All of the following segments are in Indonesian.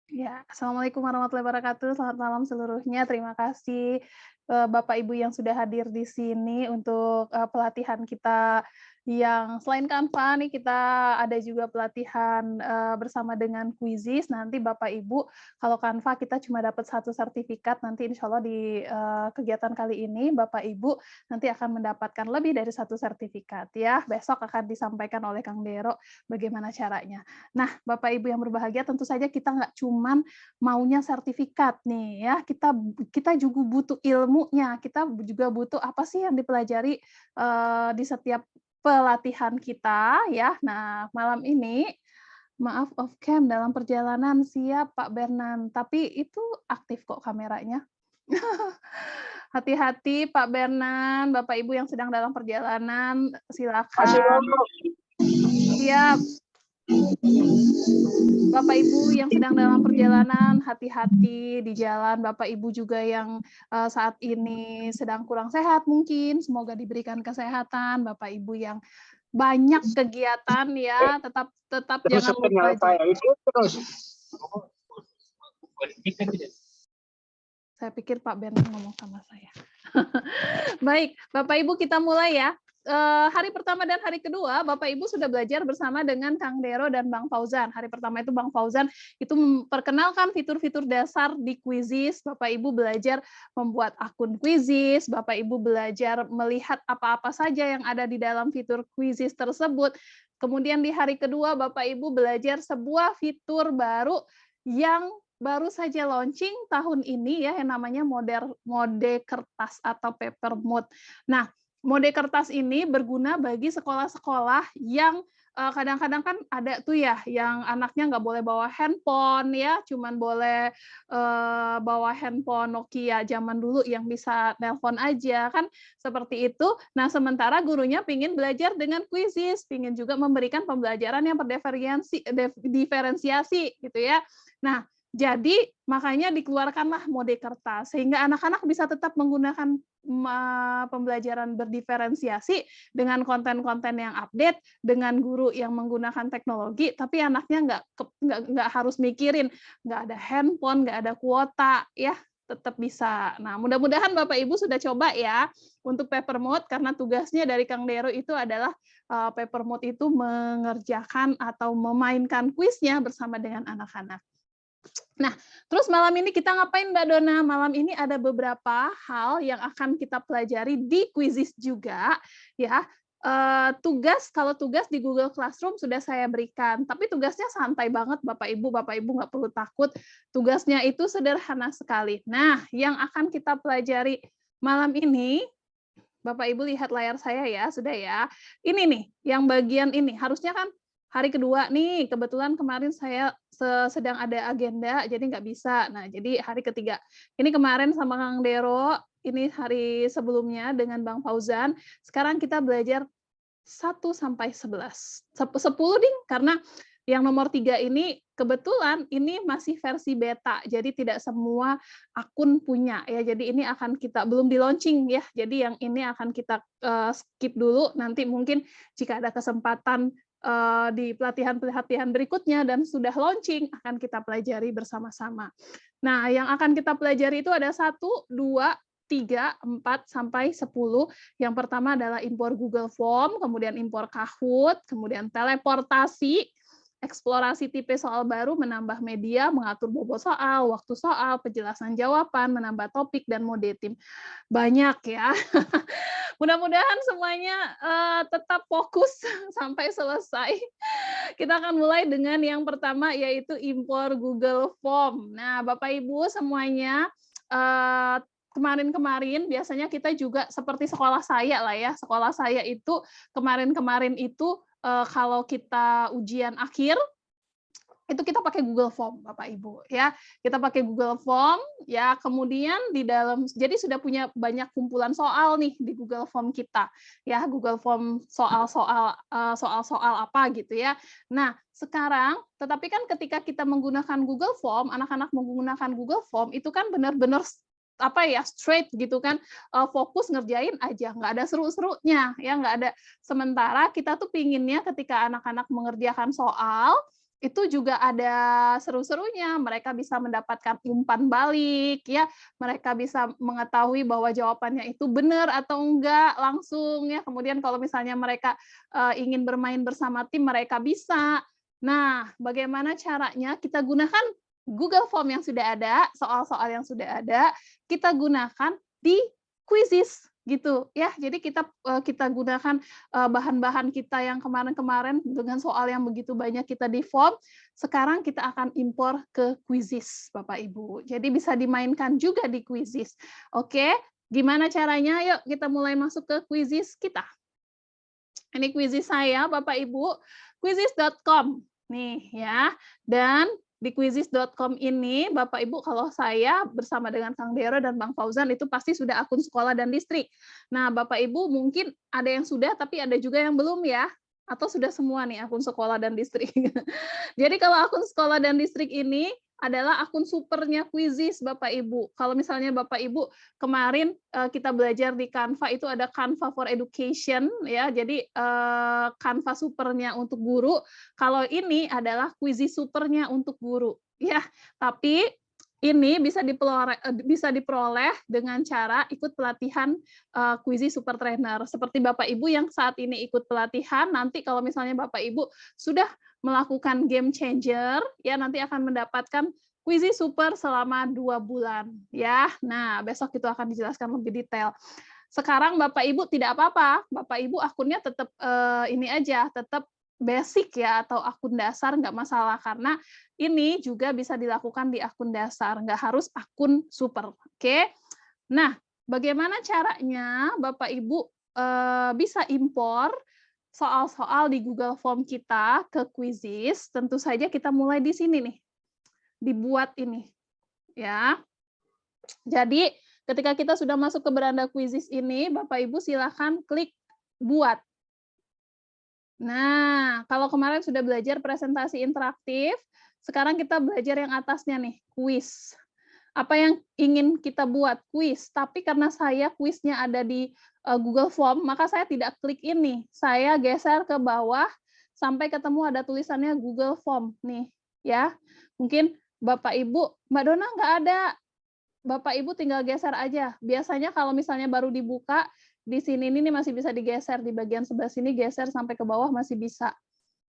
Ya, Assalamualaikum warahmatullahi wabarakatuh. Selamat malam seluruhnya. Terima kasih, Bapak Ibu yang sudah hadir di sini untuk, pelatihan kita yang selain Canva nih kita ada juga pelatihan, bersama dengan Quizizz. Nanti Bapak Ibu kalau Canva kita cuma dapat satu sertifikat, nanti insya Allah di, kegiatan kali ini Bapak Ibu nanti akan mendapatkan lebih dari satu sertifikat ya. Besok akan disampaikan oleh Kang Dero bagaimana caranya. Nah, Bapak Ibu yang berbahagia, tentu saja kita nggak cuman maunya sertifikat nih ya, kita kita juga butuh ilmunya, kita juga butuh apa sih yang dipelajari, di setiap pelatihan kita ya. Nah, malam ini maaf off cam dalam perjalanan, siap Pak Bernan, tapi itu aktif kok kameranya. Hati-hati Pak Bernan, Bapak Ibu yang sedang dalam perjalanan, Masih silakan. dulu. Siap. Bapak Ibu yang sedang dalam perjalanan, hati-hati di jalan. Bapak Ibu juga yang saat ini sedang kurang sehat mungkin, semoga diberikan kesehatan. Bapak Ibu yang banyak kegiatan ya, tetap tetap Terus jangan signal lupa saya itu terus. Saya pikir Pak Bernard ngomong sama saya. Baik, Bapak Ibu kita mulai ya. Hari pertama dan hari kedua, Bapak Ibu sudah belajar bersama dengan Kang Dero dan Bang Fauzan. Hari pertama itu Bang Fauzan itu memperkenalkan fitur-fitur dasar di Quizizz. Bapak Ibu belajar membuat akun Quizizz, Bapak Ibu belajar melihat apa-apa saja yang ada di dalam fitur Quizizz tersebut. Kemudian di hari kedua, Bapak Ibu belajar sebuah fitur baru yang baru saja launching tahun ini ya, yang namanya mode kertas atau paper mode. Nah, mode kertas ini berguna bagi sekolah-sekolah yang kadang-kadang kan ada tuh ya, yang anaknya nggak boleh bawa handphone ya, cuman boleh bawa handphone Nokia zaman dulu yang bisa nelpon aja kan, seperti itu. Nah, sementara gurunya pingin belajar dengan Quizizz, pingin juga memberikan pembelajaran yang diferensiasi gitu ya. Nah, jadi makanya dikeluarkanlah mode kertas, sehingga anak-anak bisa tetap menggunakan pembelajaran berdiferensiasi dengan konten-konten yang update, dengan guru yang menggunakan teknologi, tapi anaknya nggak harus mikirin, nggak ada handphone, nggak ada kuota, ya tetap bisa. Nah, mudah-mudahan Bapak Ibu sudah coba ya untuk paper mode, karena tugasnya dari Kang Dero itu adalah paper mode itu mengerjakan atau memainkan kuisnya bersama dengan anak-anak. Nah, terus malam ini kita ngapain Mbak Dona? Malam ini ada beberapa hal yang akan kita pelajari di Quizizz juga, ya. Kalau tugas di Google Classroom sudah saya berikan, tapi tugasnya santai banget Bapak Ibu nggak perlu takut, tugasnya itu sederhana sekali. Nah, yang akan kita pelajari malam ini, Bapak Ibu lihat layar saya ya, sudah ya. Ini nih, yang bagian ini, harusnya kan hari kedua nih, kebetulan kemarin saya sedang ada agenda, jadi nggak bisa. Nah, jadi hari ketiga. Ini kemarin sama Kang Dero, ini hari sebelumnya dengan Bang Fauzan. Sekarang kita belajar 1 sampai 11. 10 ding, karena yang nomor 3 ini kebetulan ini masih versi beta, jadi tidak semua akun punya ya. Jadi ini akan kita belum di-launching ya. Jadi yang ini akan kita skip dulu, nanti mungkin jika ada kesempatan di pelatihan-pelatihan berikutnya dan sudah launching akan kita pelajari bersama-sama. Nah, yang akan kita pelajari itu ada 1, 2, 3, 4 sampai 10. Yang pertama adalah impor Google Form, kemudian impor Kahoot, kemudian teleportasi, eksplorasi tipe soal baru, menambah media, mengatur bobot soal, waktu soal, penjelasan jawaban, menambah topik, dan mode tim. Banyak ya. Mudah-mudahan semuanya tetap fokus sampai selesai. Kita akan mulai dengan yang pertama, yaitu impor Google Form. Nah, Bapak Ibu semuanya, kemarin-kemarin biasanya kita juga seperti sekolah saya lah ya. Sekolah saya itu kemarin-kemarin itu kalau kita ujian akhir itu kita pakai Google Form, Bapak Ibu ya. Kita pakai Google Form ya, kemudian di dalam jadi sudah punya banyak kumpulan soal nih di Google Form kita ya, Google Form soal-soal apa gitu ya. Nah, sekarang tetapi kan ketika kita menggunakan Google Form, anak-anak menggunakan Google Form itu kan benar-benar apa ya, straight gitu kan, fokus ngerjain aja, nggak ada seru-serunya ya, nggak ada. Sementara kita tuh pinginnya ketika anak-anak mengerjakan soal itu juga ada seru-serunya. Mereka bisa mendapatkan umpan balik, ya. Mereka bisa mengetahui bahwa jawabannya itu benar atau enggak langsung, ya. Kemudian kalau misalnya mereka ingin bermain bersama tim, mereka bisa. Nah, bagaimana caranya? Kita gunakan Google Form yang sudah ada, soal-soal yang sudah ada, kita gunakan di Quizizz gitu ya. Jadi kita gunakan bahan-bahan kita yang kemarin-kemarin dengan soal yang begitu banyak kita di form, sekarang kita akan impor ke Quizizz, Bapak Ibu. Jadi bisa dimainkan juga di Quizizz. Oke, gimana caranya? Yuk kita mulai masuk ke Quizizz kita. Ini Quizizz saya, Bapak Ibu, quizizz.com nih ya. Dan di quizizz.com ini, Bapak Ibu, kalau saya bersama dengan Kang Dero dan Bang Fauzan itu pasti sudah akun sekolah dan distrik. Nah, Bapak Ibu mungkin ada yang sudah, tapi ada juga yang belum ya. Atau sudah semua nih akun sekolah dan distrik. Jadi kalau akun sekolah dan distrik ini adalah akun supernya Quizizz, Bapak Ibu. Kalau misalnya Bapak Ibu kemarin kita belajar di Canva itu ada Canva for Education ya. Jadi Canva supernya untuk guru. Kalau ini adalah Quizizz supernya untuk guru. Ya, tapi ini bisa diperoleh dengan cara ikut pelatihan Quizizz Super Trainer. Seperti Bapak Ibu yang saat ini ikut pelatihan, nanti kalau misalnya Bapak Ibu sudah melakukan game changer, ya nanti akan mendapatkan Quizizz Super selama 2 bulan. Ya, nah besok itu akan dijelaskan lebih detail. Sekarang Bapak Ibu tidak apa-apa, Bapak Ibu akunnya tetap ini aja, tetap basic ya atau akun dasar nggak masalah karena ini juga bisa dilakukan di akun dasar, nggak harus akun super. Oke, nah bagaimana caranya Bapak Ibu bisa impor soal-soal di Google Form kita ke Quizizz? Tentu saja kita mulai di sini nih, dibuat ini ya. Jadi ketika kita sudah masuk ke beranda Quizizz ini, Bapak Ibu silakan klik buat. Nah, kalau kemarin sudah belajar presentasi interaktif, sekarang kita belajar yang atasnya nih, kuis. Apa yang ingin kita buat? Kuis. Tapi karena saya kuisnya ada di Google Form, maka saya tidak klik ini. Saya geser ke bawah sampai ketemu ada tulisannya Google Form nih, ya. Mungkin Bapak Ibu, Mbak Dona nggak ada. Bapak Ibu tinggal geser aja. Biasanya kalau misalnya baru dibuka, di sini ini masih bisa digeser, di bagian sebelah sini geser sampai ke bawah masih bisa.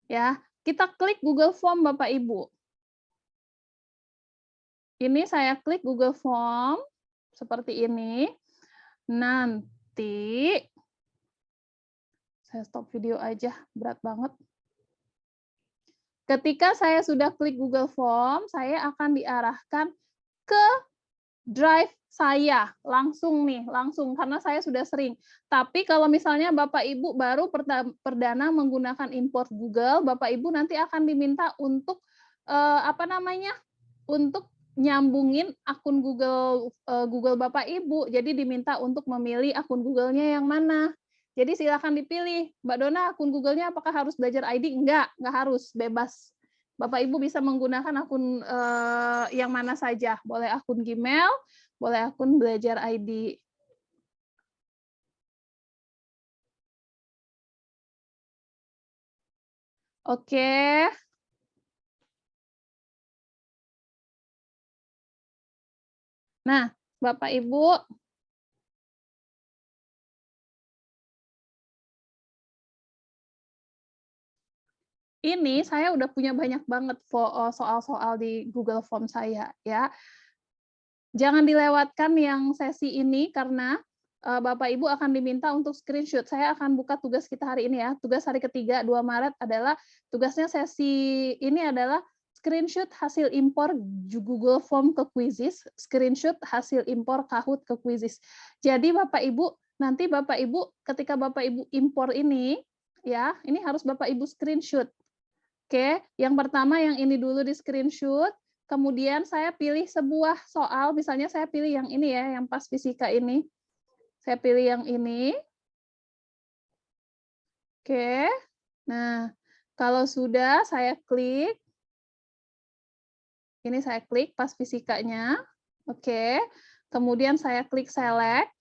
Ya, kita klik Google Form Bapak Ibu. Ini saya klik Google Form seperti ini. Nanti saya stop video aja, berat banget. Ketika saya sudah klik Google Form, saya akan diarahkan ke Drive saya langsung nih, langsung karena saya sudah sering. Tapi kalau misalnya Bapak Ibu baru perdana menggunakan import Google, Bapak Ibu nanti akan diminta untuk untuk nyambungin akun Google Bapak Ibu. Jadi diminta untuk memilih akun Google-nya yang mana. Jadi silakan dipilih, Mbak Dona akun Google-nya apakah harus belajar ID? Enggak harus, bebas. Bapak Ibu bisa menggunakan akun yang mana saja, boleh akun Gmail, boleh akun belajar ID. Oke. Nah, Bapak Ibu, ini saya udah punya banyak banget soal-soal di Google Form saya ya. Jangan dilewatkan yang sesi ini karena Bapak Ibu akan diminta untuk screenshot. Saya akan buka tugas kita hari ini ya. Tugas hari ketiga 2 Maret adalah tugasnya sesi ini adalah screenshot hasil impor Google Form ke Quizizz, screenshot hasil impor Kahoot ke Quizizz. Jadi Bapak Ibu, nanti Bapak Ibu ketika Bapak Ibu impor ini ya, ini harus Bapak Ibu screenshot. Oke, yang pertama yang ini dulu di screenshot. Kemudian saya pilih sebuah soal, misalnya saya pilih yang ini ya, yang pas fisika ini. Saya pilih yang ini. Oke. Nah, kalau sudah saya klik. Ini saya klik pas fisikanya. Oke. Kemudian saya klik select.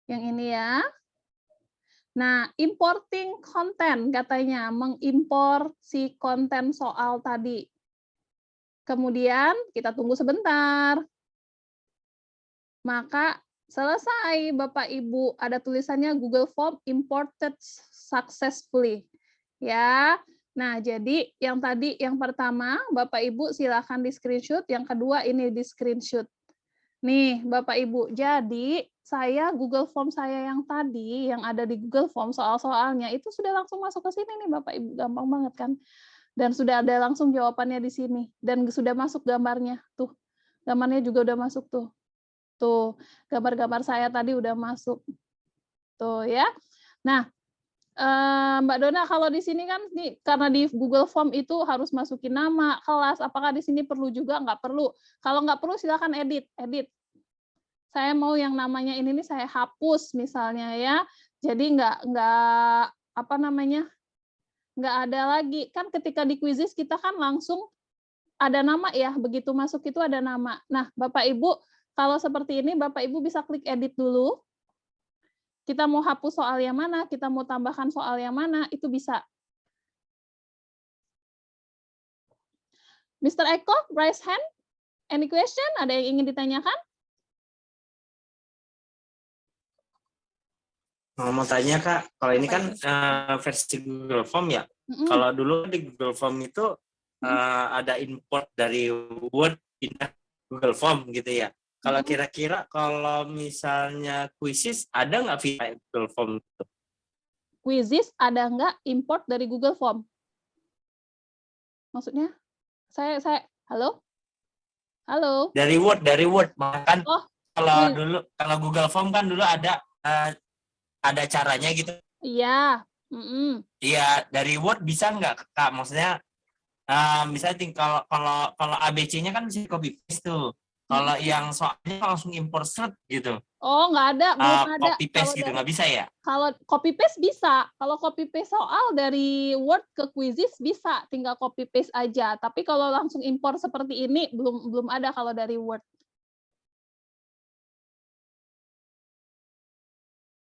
Yang ini ya. Nah, importing konten katanya, mengimpor si konten soal tadi. Kemudian kita tunggu sebentar. Maka selesai Bapak Ibu, ada tulisannya Google Form imported successfully. Ya. Nah, jadi yang tadi yang pertama Bapak Ibu silakan di-screenshot, yang kedua ini di-screenshot. Nih, Bapak Ibu, jadi saya Google Form saya yang tadi yang ada di Google Form soal-soalnya itu sudah langsung masuk ke sini nih Bapak Ibu, gampang banget kan? Dan sudah ada langsung jawabannya di sini dan sudah masuk gambarnya. Tuh. Gambarnya juga udah masuk tuh. Tuh, gambar-gambar saya tadi udah masuk. Tuh ya. Nah, Mbak Dona, kalau di sini kan nih karena di Google Form itu harus masukin nama, kelas, apakah di sini perlu juga? Nggak perlu. Kalau nggak perlu silakan edit. Saya mau yang namanya ini nih saya hapus misalnya ya. Jadi nggak apa namanya? Nggak ada lagi. Kan ketika di Quizizz kita kan langsung ada nama ya, begitu masuk itu ada nama. Nah, Bapak Ibu, kalau seperti ini Bapak Ibu bisa klik edit dulu. Kita mau hapus soal yang mana, kita mau tambahkan soal yang mana, itu bisa. Mr. Eko, raise hand. Any question? Ada yang ingin ditanyakan? Mau tanya Kak, kalau ini kan versi Google Form ya. Kalau dulu di Google Form itu ada import dari Word pindah Google Form gitu ya. Kalau kira-kira kalau misalnya Quizizz ada nggak via Google Form itu? Quizizz ada nggak import dari Google Form? Maksudnya? Saya halo? Halo? Dari Word. Makan kalau iya. dulu kalau Google Form kan dulu ada caranya gitu. Iya. Iya, dari Word bisa nggak Kak? Maksudnya misalnya kalau ABC-nya kan bisa copy paste tuh. Kalau yang soalnya langsung import set gitu. Oh, nggak ada, belum ada. Copy paste gitu nggak bisa ya? Kalau copy paste bisa. Kalau copy paste soal dari Word ke Quizizz bisa, tinggal copy paste aja. Tapi kalau langsung impor seperti ini belum ada kalau dari Word.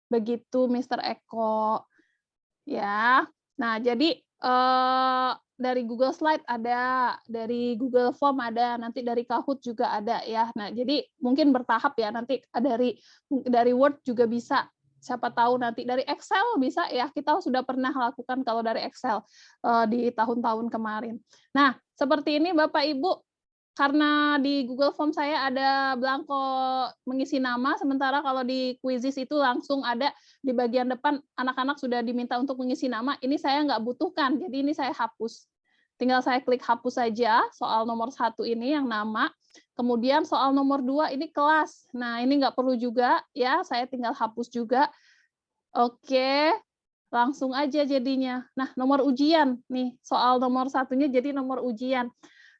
Begitu Mr. Eko. Ya. Nah, jadi dari Google Slide ada, dari Google Form ada, nanti dari Kahoot juga ada ya. Nah, jadi mungkin bertahap ya, nanti dari Word juga bisa. Siapa tahu nanti dari Excel bisa ya, kita sudah pernah lakukan kalau dari Excel di tahun-tahun kemarin. Nah, seperti ini Bapak Ibu, karena di Google Form saya ada blanko mengisi nama, sementara kalau di Quizizz itu langsung ada di bagian depan anak-anak sudah diminta untuk mengisi nama, ini saya nggak butuhkan, jadi ini saya hapus. Tinggal saya klik hapus saja soal nomor 1 ini yang nama, kemudian soal nomor 2 ini kelas. Nah, ini nggak perlu juga ya, saya tinggal hapus juga. Oke, langsung aja jadinya. Nah, nomor ujian nih, soal nomor 1-nya jadi nomor ujian.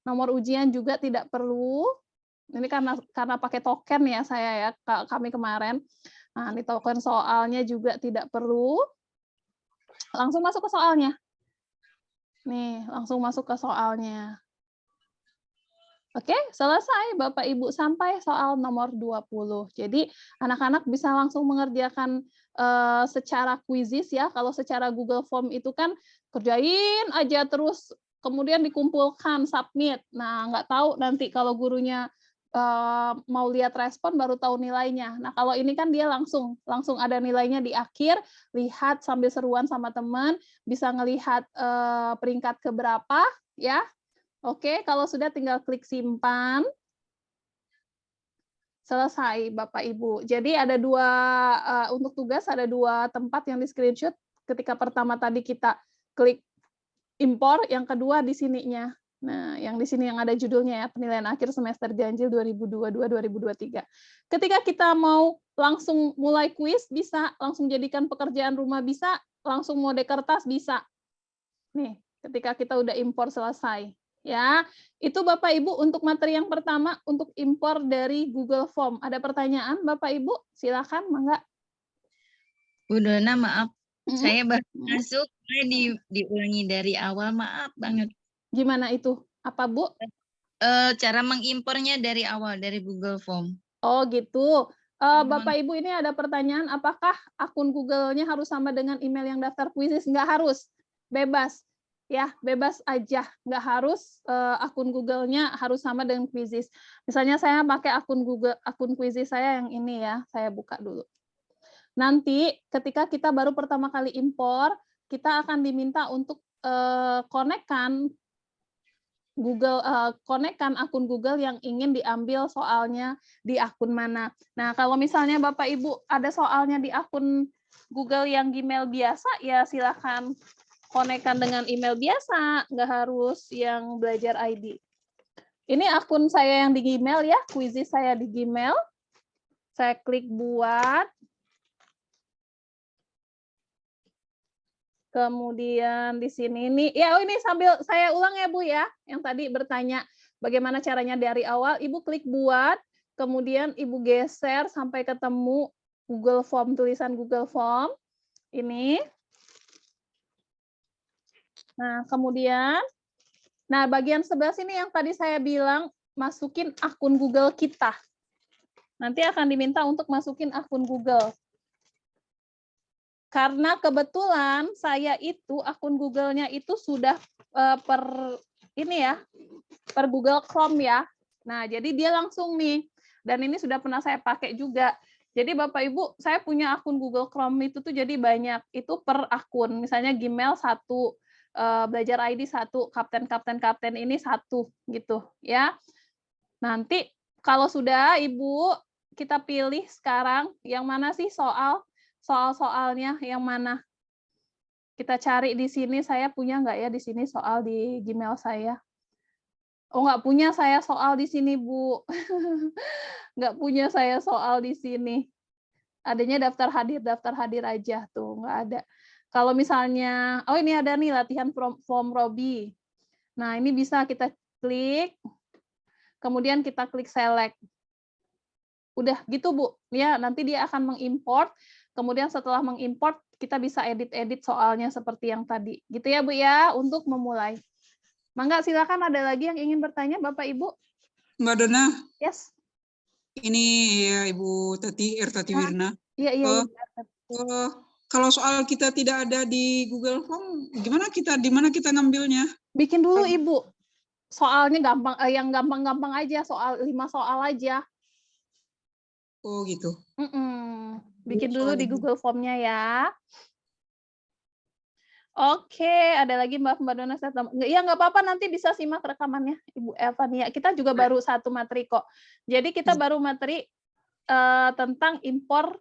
Nomor ujian juga tidak perlu. Ini karena pakai token ya saya ya, kami kemarin. Nah, ini token soalnya juga tidak perlu. Langsung masuk ke soalnya. Nih, langsung masuk ke soalnya. Oke, selesai Bapak Ibu sampai soal nomor 20. Jadi anak-anak bisa langsung mengerjakan secara Quizizz ya. Kalau secara Google Form itu kan kerjain aja terus kemudian dikumpulkan submit. Nah, nggak tahu nanti kalau gurunya mau lihat respon baru tahu nilainya. Nah, kalau ini kan dia langsung ada nilainya di akhir, lihat sambil seruan sama teman, bisa ngelihat peringkat keberapa ya. Oke, kalau sudah tinggal klik simpan. Selesai Bapak Ibu. Jadi ada untuk tugas ada 2 tempat yang di-screenshot. Ketika pertama tadi kita klik impor, yang kedua di sininya. Nah, yang di sini yang ada judulnya ya, penilaian akhir semester ganjil 2022-2023. Ketika kita mau langsung mulai kuis bisa, langsung jadikan pekerjaan rumah bisa, langsung mode kertas bisa. Nih, ketika kita udah impor selesai. Ya, itu Bapak Ibu untuk materi yang pertama untuk impor dari Google Form. Ada pertanyaan Bapak Ibu? Silakan, mangga. Bu Dona, maaf, saya baru masuk, diulangi dari awal, maaf banget. Gimana itu? Apa Bu? Cara mengimpornya dari awal dari Google Form. Oh gitu. Bapak Ibu ini ada pertanyaan, apakah akun Google-nya harus sama dengan email yang daftar kuisis? Nggak harus, bebas. Ya, bebas aja, nggak harus akun Google-nya harus sama dengan kuisis. Misalnya saya pakai akun kuisis saya yang ini ya, saya buka dulu. Nanti ketika kita baru pertama kali impor, kita akan diminta untuk konekkan konekkan akun Google yang ingin diambil soalnya di akun mana. Nah, kalau misalnya Bapak Ibu ada soalnya di akun Google yang Gmail biasa, ya silakan konekkan dengan email biasa, nggak harus yang belajar ID. Ini akun saya yang di Gmail ya, kuisis saya di Gmail. Saya klik buat. Kemudian di sini ini, ya ini sambil saya ulang ya Bu ya, yang tadi bertanya bagaimana caranya dari awal, Ibu klik buat, kemudian Ibu geser sampai ketemu Google Form, tulisan Google Form, ini. Nah, kemudian, nah bagian sebelah sini yang tadi saya bilang, masukin akun Google kita. Nanti akan diminta untuk masukin akun Google. Karena kebetulan saya itu akun Google-nya itu sudah per Google Chrome ya. Nah, jadi dia langsung nih. Dan ini sudah pernah saya pakai juga. Jadi Bapak Ibu, saya punya akun Google Chrome itu tuh jadi banyak. Itu per akun. Misalnya Gmail 1, Belajar ID 1, Kapten ini 1 gitu ya. Nanti kalau sudah Ibu, kita pilih sekarang yang mana sih soal-soalnya yang mana? Kita cari di sini, saya punya nggak ya di sini soal di Gmail saya? Oh, nggak punya saya soal di sini, Bu. Nggak punya saya soal di sini. Adanya daftar hadir aja tuh, nggak ada. Kalau misalnya, oh ini ada nih latihan form Robi. Nah, ini bisa kita klik, kemudian kita klik select. Udah gitu, Bu. Ya, nanti dia akan mengimport. Kemudian setelah mengimport, kita bisa edit-edit soalnya seperti yang tadi. Gitu ya, Bu ya, untuk memulai. Mangga, silakan ada lagi yang ingin bertanya, Bapak Ibu? Mbak Dona. Yes. Ini ya Ibu Irtati Wirna. Iya. Kalau soal kita tidak ada di Google Form, di mana kita ngambilnya? Bikin dulu, Ibu. Soalnya gampang, yang gampang-gampang aja, 5 soal aja. Oh gitu. Bikin dulu di Google Form-nya ya. Oke, ada lagi Mbak Dona. Ya nggak apa-apa, nanti bisa simak rekamannya Ibu Evania. Kita juga baru 1 materi kok. Jadi kita baru materi tentang impor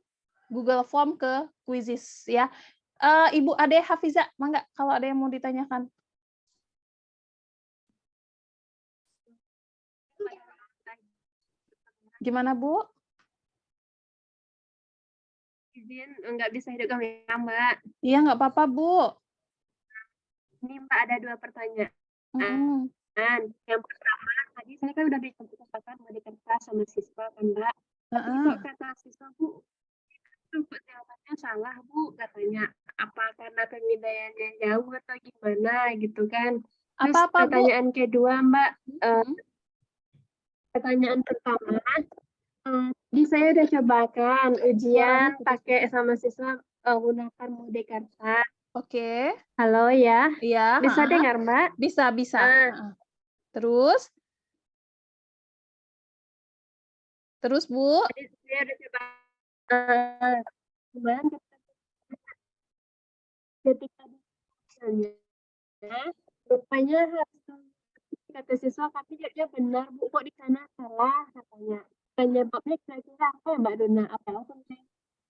Google Form ke Quizzes ya. Ibu Ade Hafiza, mangga kalau ada yang mau ditanyakan. Gimana Bu? Izin nggak bisa hidup kami Mbak. Iya nggak apa-apa Bu. Ini Mbak ada 2 pertanyaan. Yang pertama tadi saya kan udah dikatakan mau dikertas sama siswa kan Mbak. Tapi kok kata siswa Bu, jawabannya salah Bu katanya. Apa karena pemindaiannya jauh atau gimana gitu kan? Terus pertanyaan kedua Mbak, pertanyaan pertama, di saya udah cobakan ujian pakai sama siswa menggunakan mode kertas. Oke. Halo ya. Iya. Bisa dengar Mbak? Bisa. Terus Bu? Jadi saya udah coba. Ketika rupanya harus kata siswa tapi jawabnya benar Bu, kok di sana salah katanya. Penyebabnya kira-kira apa ya Mbak Dona? Apa penting?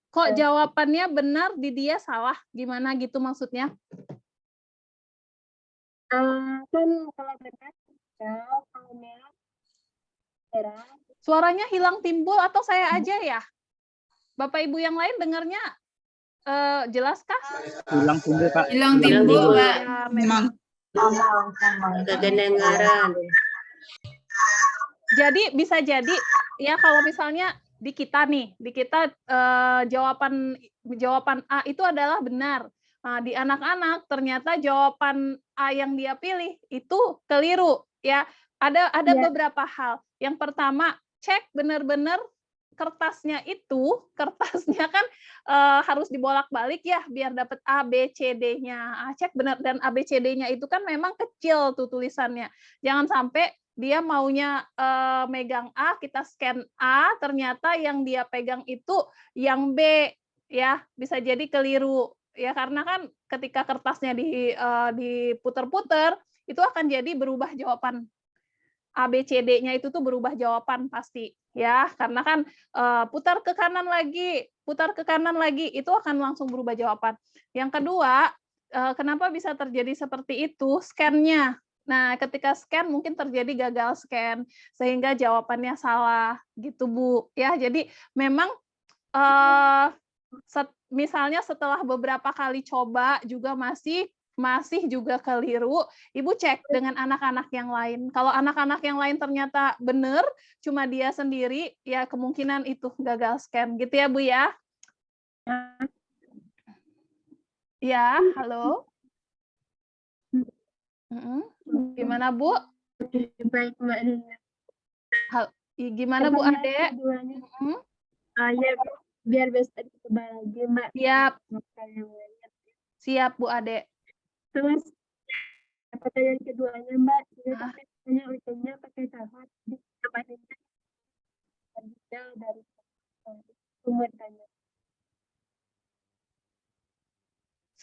Kok jawabannya benar di dia salah? Gimana gitu maksudnya? Kan kalau benar kalau merah. Suaranya hilang timbul atau saya aja ya? Bapak Ibu yang lain dengarnya jelaskah? Hilang timbul Kak. Hilang timbul Kak. Memang. Kedengaran. Jadi bisa jadi ya kalau misalnya di kita jawaban A itu adalah benar. Nah, di anak-anak ternyata jawaban A yang dia pilih itu keliru ya. Ada beberapa hal. Yang pertama, cek benar-benar kertasnya kan harus dibolak-balik ya biar dapat A, B, C, D-nya. Cek benar, dan A, B, C, D-nya itu kan memang kecil tuh tulisannya. Jangan sampai dia maunya megang A, kita scan A, ternyata yang dia pegang itu yang B, ya bisa jadi keliru ya, karena kan ketika kertasnya diputer-puter itu akan jadi berubah jawaban. A, B, C, D-nya itu tuh berubah jawaban pasti ya, karena kan putar ke kanan lagi, itu akan langsung berubah jawaban. Yang kedua, kenapa bisa terjadi seperti itu? Scan-nya. Nah, ketika scan mungkin terjadi gagal scan sehingga jawabannya salah gitu, Bu. Ya, jadi memang misalnya setelah beberapa kali coba juga masih juga keliru, Ibu cek dengan anak-anak yang lain. Kalau anak-anak yang lain ternyata benar, cuma dia sendiri, ya kemungkinan itu gagal scan. Gitu ya, Bu ya? Ya, halo? Gimana, Bu? Baik, Mbak Dina. Gimana, Bu Ade? Ya, biar besok dicoba lagi, Mbak. Siap, Bu Ade. Terus pertanyaan keduanya, Mbak, tapi tanya ujungnya pakai tahap dari umur tanya.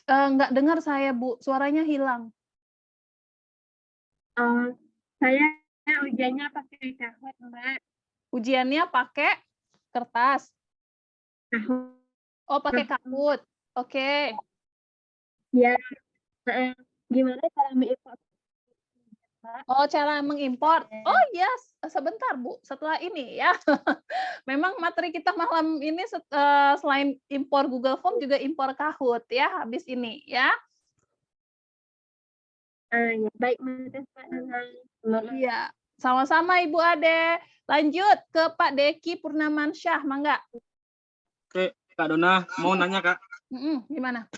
Nggak dengar saya, Bu. Suaranya hilang. Saya ujiannya pakai tahap, Mbak. Ujiannya pakai kertas. Oh, pakai Kahoot. Oke. Ya. Gimana cara mengimport? Oh, cara mengimport. Oh, yes. Sebentar, Bu. Setelah ini ya. Memang materi kita malam ini selain impor Google Form juga impor Kahoot ya habis ini ya. Ya, baik, Mbak. Iya, sama-sama Ibu Ade. Lanjut ke Pak Deki Purnamansyah, mangga. Oke, Kak Dona, mau nanya, Kak. Gimana?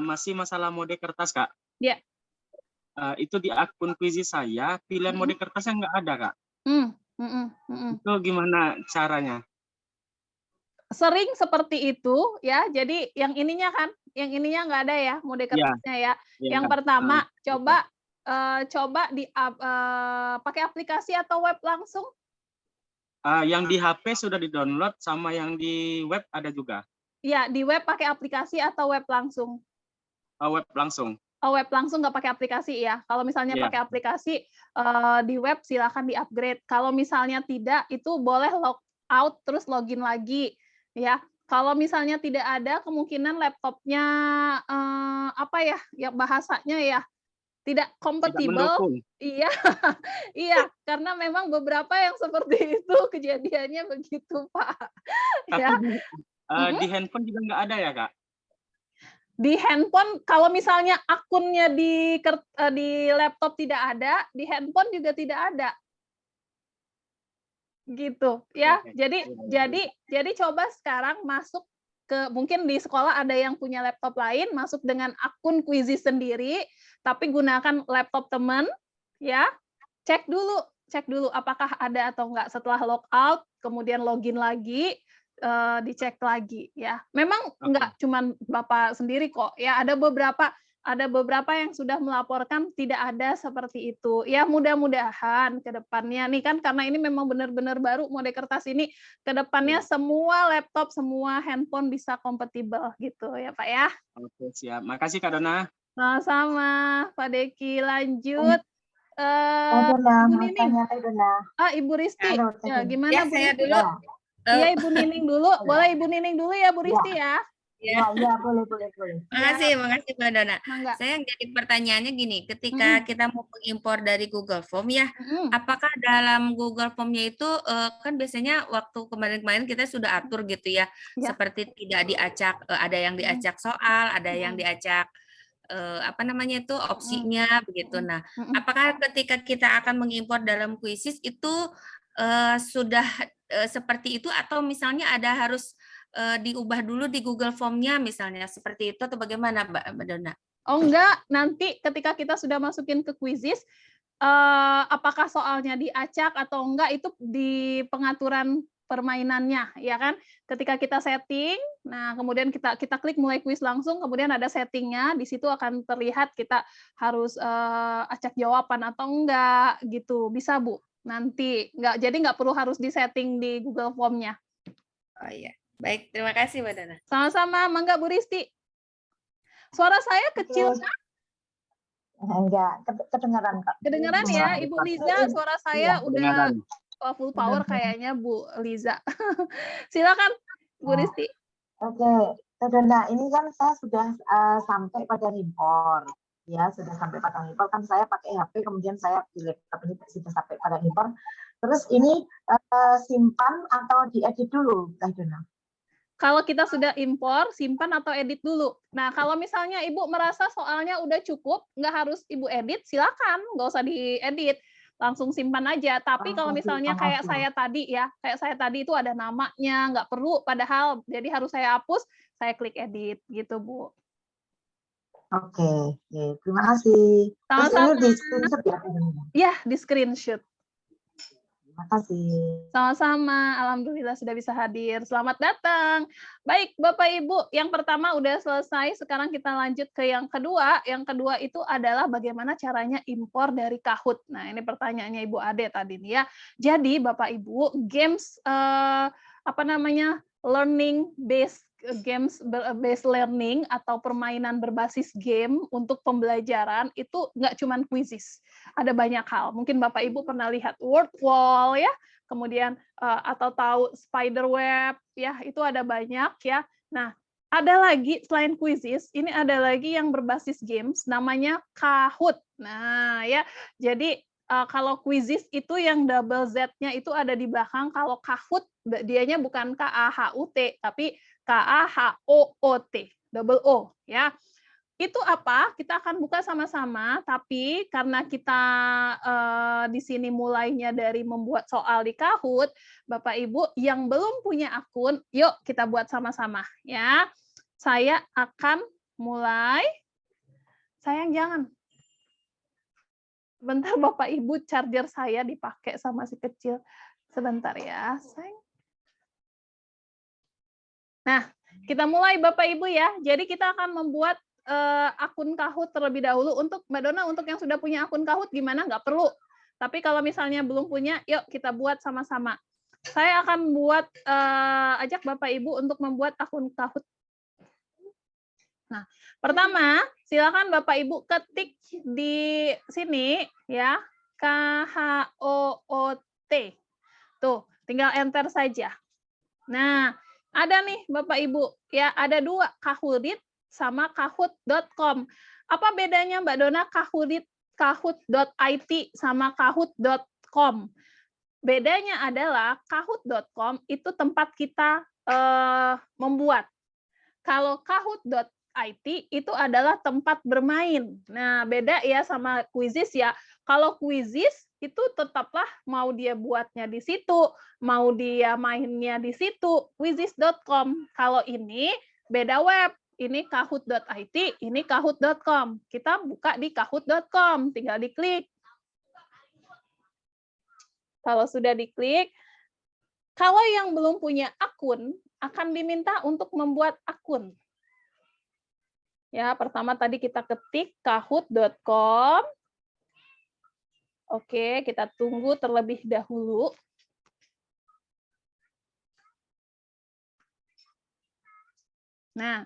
Masih masalah mode kertas, Kak. Iya. Itu di akun Quizizz saya, pilihan mode kertasnya nggak ada, Kak. Itu gimana caranya? Sering seperti itu, ya. Jadi yang ininya nggak ada ya mode kertasnya ya. Yang pertama, coba pakai aplikasi atau web langsung. Yang di HP sudah di-download, sama yang di web ada juga. Iya, di web pakai aplikasi atau web langsung? Web langsung. Oh, web langsung nggak pakai aplikasi ya. Kalau misalnya pakai aplikasi di web silakan di-upgrade. Kalau misalnya tidak, itu boleh log out terus login lagi ya. Kalau misalnya tidak ada, kemungkinan laptopnya ya bahasanya ya tidak kompatibel. Iya, iya, karena memang beberapa yang seperti itu kejadiannya begitu, Pak. Tapi di handphone juga nggak ada ya, Kak? Di handphone, kalau misalnya akunnya di laptop tidak ada, di handphone juga tidak ada. Gitu ya. Jadi coba sekarang masuk ke, mungkin di sekolah ada yang punya laptop lain, masuk dengan akun Quizizz sendiri, tapi gunakan laptop teman ya. Cek dulu apakah ada atau enggak. Setelah logout kemudian login lagi, dicek lagi ya. Memang enggak cuman Bapak sendiri kok ya, ada beberapa yang sudah melaporkan tidak ada seperti itu. Ya mudah-mudahan ke depannya nih kan, karena ini memang benar-benar baru mode kertas ini, ke depannya semua laptop, semua handphone bisa kompatibel gitu ya, Pak ya. Oke, siap. Makasih, Kak Dona. Sama-sama, Pak Deki. Lanjut. Ibu Nining. Ibu Risti. Ya, gimana Ya, Bu saya Risti? dulu. Iya, Ibu Nining dulu. Boleh Ibu Nining dulu ya, Bu Risti ya. Ya, boleh. makasih Mbak Dona. Mangga. Saya yang jadi pertanyaannya gini, ketika kita mau mengimpor dari Google Form ya, apakah dalam Google Form-nya itu kan biasanya waktu kemarin-kemarin kita sudah atur gitu ya, seperti tidak diacak, ada yang diacak soal, ada yang diacak opsinya begitu. Nah, apakah ketika kita akan mengimpor dalam Quizizz itu sudah seperti itu, atau misalnya ada harus diubah dulu di Google Form-nya misalnya seperti itu, atau bagaimana Mbak Dona? Oh enggak, nanti ketika kita sudah masukin ke Quizizz, apakah soalnya diacak atau enggak itu di pengaturan permainannya, ya kan? Ketika kita setting, nah kemudian kita klik mulai kuis langsung, kemudian ada settingnya, di situ akan terlihat kita harus acak jawaban atau enggak gitu. Bisa Bu, nanti jadi nggak perlu harus disetting di Google Form-nya. Oh iya, baik, terima kasih Mbak Dona. Sama-sama, mangga Bu Risti. Suara saya kecil kan? Enggak, kedengaran Kak. Kedengaran ya, Ibu Liza, suara saya udah full power kayaknya Bu Liza. Silakan Bu Risti. Oke, Dona, ini kan saya sudah sampai pada impor. Ya, sudah sampai pada impor, kan saya pakai HP, kemudian saya di laptop ini sudah sampai pada impor. Terus ini simpan atau diedit dulu, Dona? Kalau kita sudah impor, simpan atau edit dulu. Nah, kalau misalnya Ibu merasa soalnya udah cukup, nggak harus Ibu edit, silakan, nggak usah diedit, langsung simpan aja. Tapi kalau misalnya kayak saya tadi ya, kayak saya tadi itu ada namanya, nggak perlu, padahal jadi harus saya hapus, saya klik edit, gitu Bu. Oke, terima kasih. Sama-sama. Terus ini di screenshot ya? Iya, di screenshot. Terima kasih. Sama-sama, alhamdulillah sudah bisa hadir. Selamat datang. Baik, Bapak Ibu, yang pertama udah selesai, sekarang kita lanjut ke yang kedua. Yang kedua itu adalah bagaimana caranya impor dari Kahoot. Nah, ini pertanyaannya Ibu Ade tadi nih ya. Jadi, Bapak Ibu, games learning based learning atau permainan berbasis game untuk pembelajaran itu nggak cuma quizzes, ada banyak hal. Mungkin Bapak Ibu pernah lihat word wall ya, kemudian atau tahu spider web ya, itu ada banyak ya. Nah, ada lagi selain quizzes, ini ada lagi yang berbasis games namanya Kahoot. Nah, ya. Jadi kalau quizzes itu yang double Z-nya itu ada di belakang, kalau Kahoot dianya bukan K-A-H-U-T, tapi K-A-H-O-O-T, double O ya. Itu apa? Kita akan buka sama-sama, tapi karena kita di sini mulainya dari membuat soal di Kahoot, Bapak Ibu yang belum punya akun, yuk kita buat sama-sama ya. Saya akan mulai. Sayang jangan. Sebentar Bapak Ibu, charger saya dipakai sama si kecil. Sebentar ya, sayang. Nah, kita mulai Bapak Ibu ya. Jadi kita akan membuat akun Kahoot terlebih dahulu. Untuk Mbak Dona, untuk yang sudah punya akun Kahoot gimana? Nggak perlu. Tapi kalau misalnya belum punya, yuk kita buat sama-sama. Saya akan buat ajak Bapak Ibu untuk membuat akun Kahoot. Nah, pertama, silakan Bapak Ibu ketik di sini ya, K-H-O-O-T. Tuh, tinggal enter saja. Nah, ada nih Bapak Ibu, ya ada dua, Kahoot sama kahoot.com. Apa bedanya Mbak Dona kahoot.it sama kahoot.com? Bedanya adalah kahoot.com itu tempat kita membuat. Kalau kahoot.it itu adalah tempat bermain. Nah, beda ya sama quizzes ya. Kalau quizzes itu tetaplah mau dia buatnya di situ, mau dia mainnya di situ, quizzes.com. Kalau ini beda web, ini kahoot.it, ini kahoot.com. Kita buka di kahoot.com, tinggal diklik. Kalau sudah diklik, kalau yang belum punya akun, akan diminta untuk membuat akun. Ya, pertama tadi kita ketik kahoot.com. Oke, kita tunggu terlebih dahulu. Nah,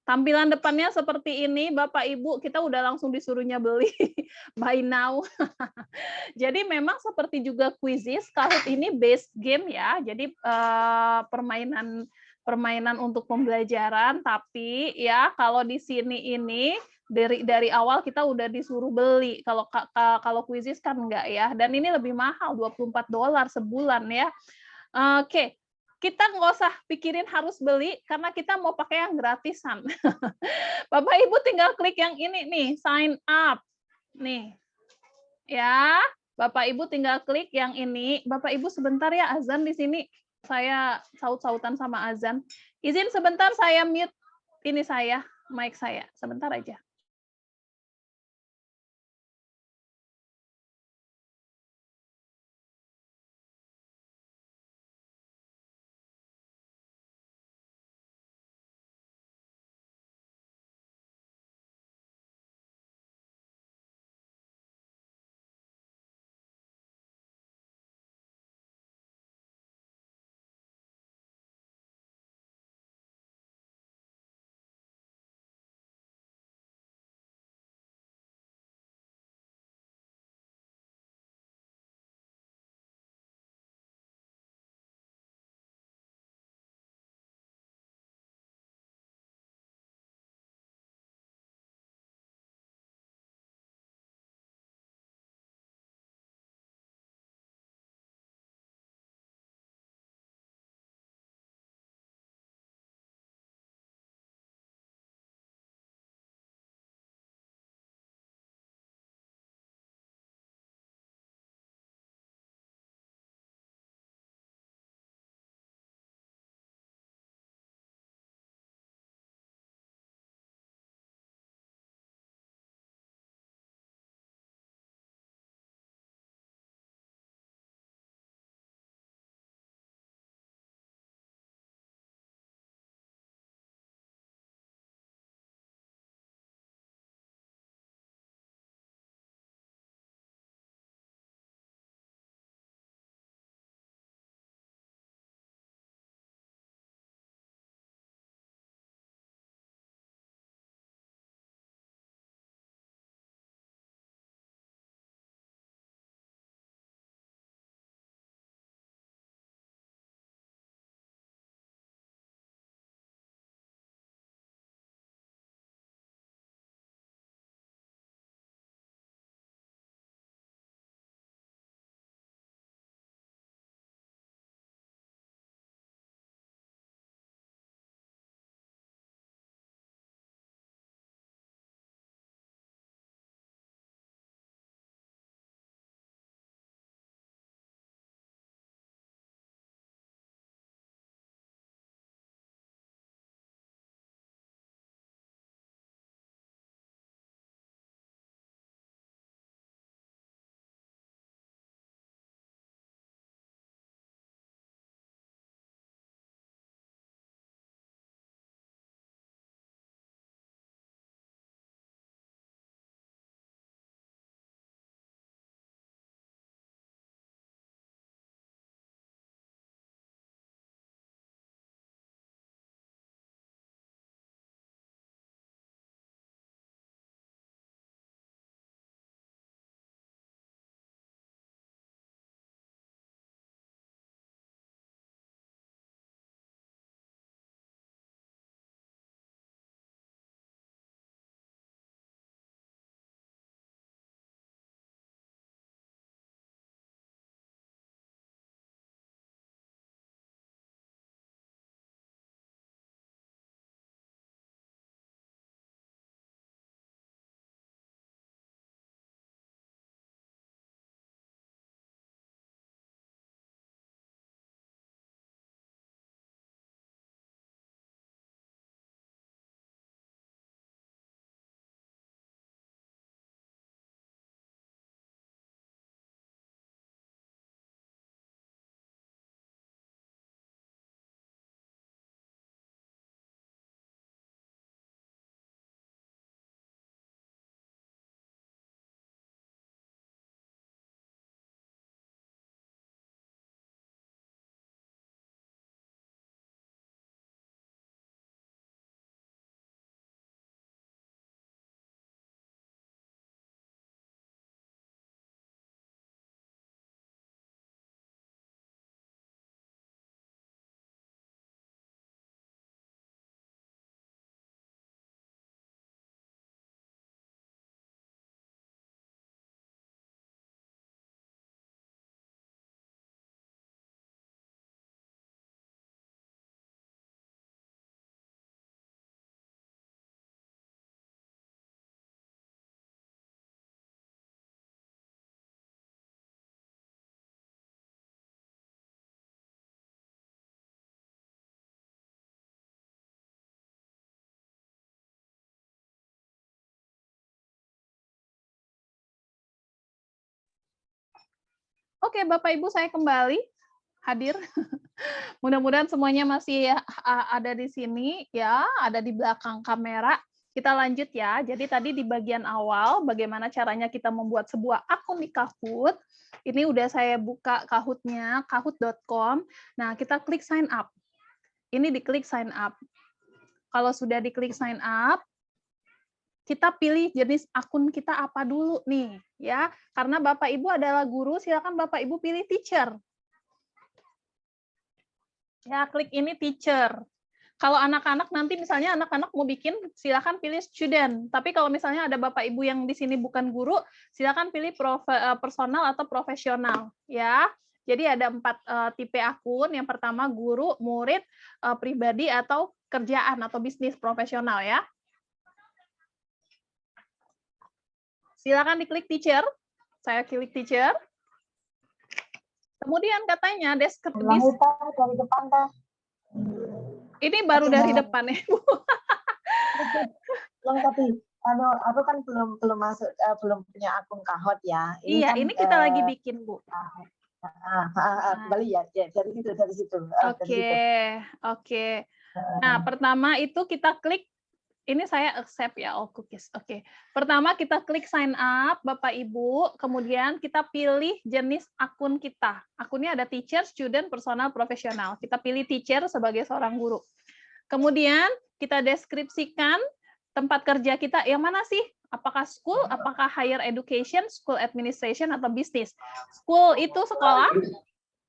tampilan depannya seperti ini, Bapak Ibu, kita udah langsung disuruhnya beli buy now. Jadi memang seperti juga quizzes, Kahoot ini base game ya, jadi permainan untuk pembelajaran, tapi ya kalau di sini ini dari awal kita udah disuruh beli. Kalau quizzes kan enggak ya, dan ini lebih mahal, $24 sebulan ya. Oke. Kita nggak usah pikirin harus beli, karena kita mau pakai yang gratisan. Bapak Ibu tinggal klik yang ini nih, sign up. Nih, ya. Bapak Ibu tinggal klik yang ini. Bapak Ibu sebentar ya, azan di sini. Saya saut-sautan sama azan. Izin sebentar saya mute ini saya, mic saya. Sebentar aja. Oke, Bapak Ibu saya kembali hadir. Mudah-mudahan semuanya masih ada di sini ya, ada di belakang kamera. Kita lanjut ya. Jadi tadi di bagian awal bagaimana caranya kita membuat sebuah akun di Kahoot. Ini udah saya buka Kahoot-nya, kahoot.com. Nah, kita klik sign up. Ini diklik sign up. Kalau sudah diklik sign up, kita pilih jenis akun kita apa dulu nih ya. Karena Bapak Ibu adalah guru, silakan Bapak Ibu pilih teacher. Ya, klik ini teacher. Kalau anak-anak nanti misalnya anak-anak mau bikin, silakan pilih student. Tapi kalau misalnya ada Bapak Ibu yang di sini bukan guru, silakan pilih personal atau profesional ya. Jadi ada 4 tipe akun. Yang pertama guru, murid, pribadi atau kerjaan atau bisnis profesional ya. Silakan diklik teacher. Saya klik teacher. Kemudian katanya deskripsi. Dari depan, Teh. Ini baru dari depan ya, Bu. Belum tadi. Aku kan belum masuk, belum punya akun Kahoot ya. Ini iya, kan, ini kita lagi bikin, Bu. Kembali ya, dari situ. Oke. Nah, pertama itu kita klik. Ini saya accept ya all cookies. Oke. Pertama kita klik sign up Bapak Ibu, kemudian kita pilih jenis akun kita. Akunnya ada teacher, student, personal, profesional. Kita pilih teacher sebagai seorang guru. Kemudian kita deskripsikan tempat kerja kita yang mana sih? Apakah school, apakah higher education, school administration atau bisnis? School itu sekolah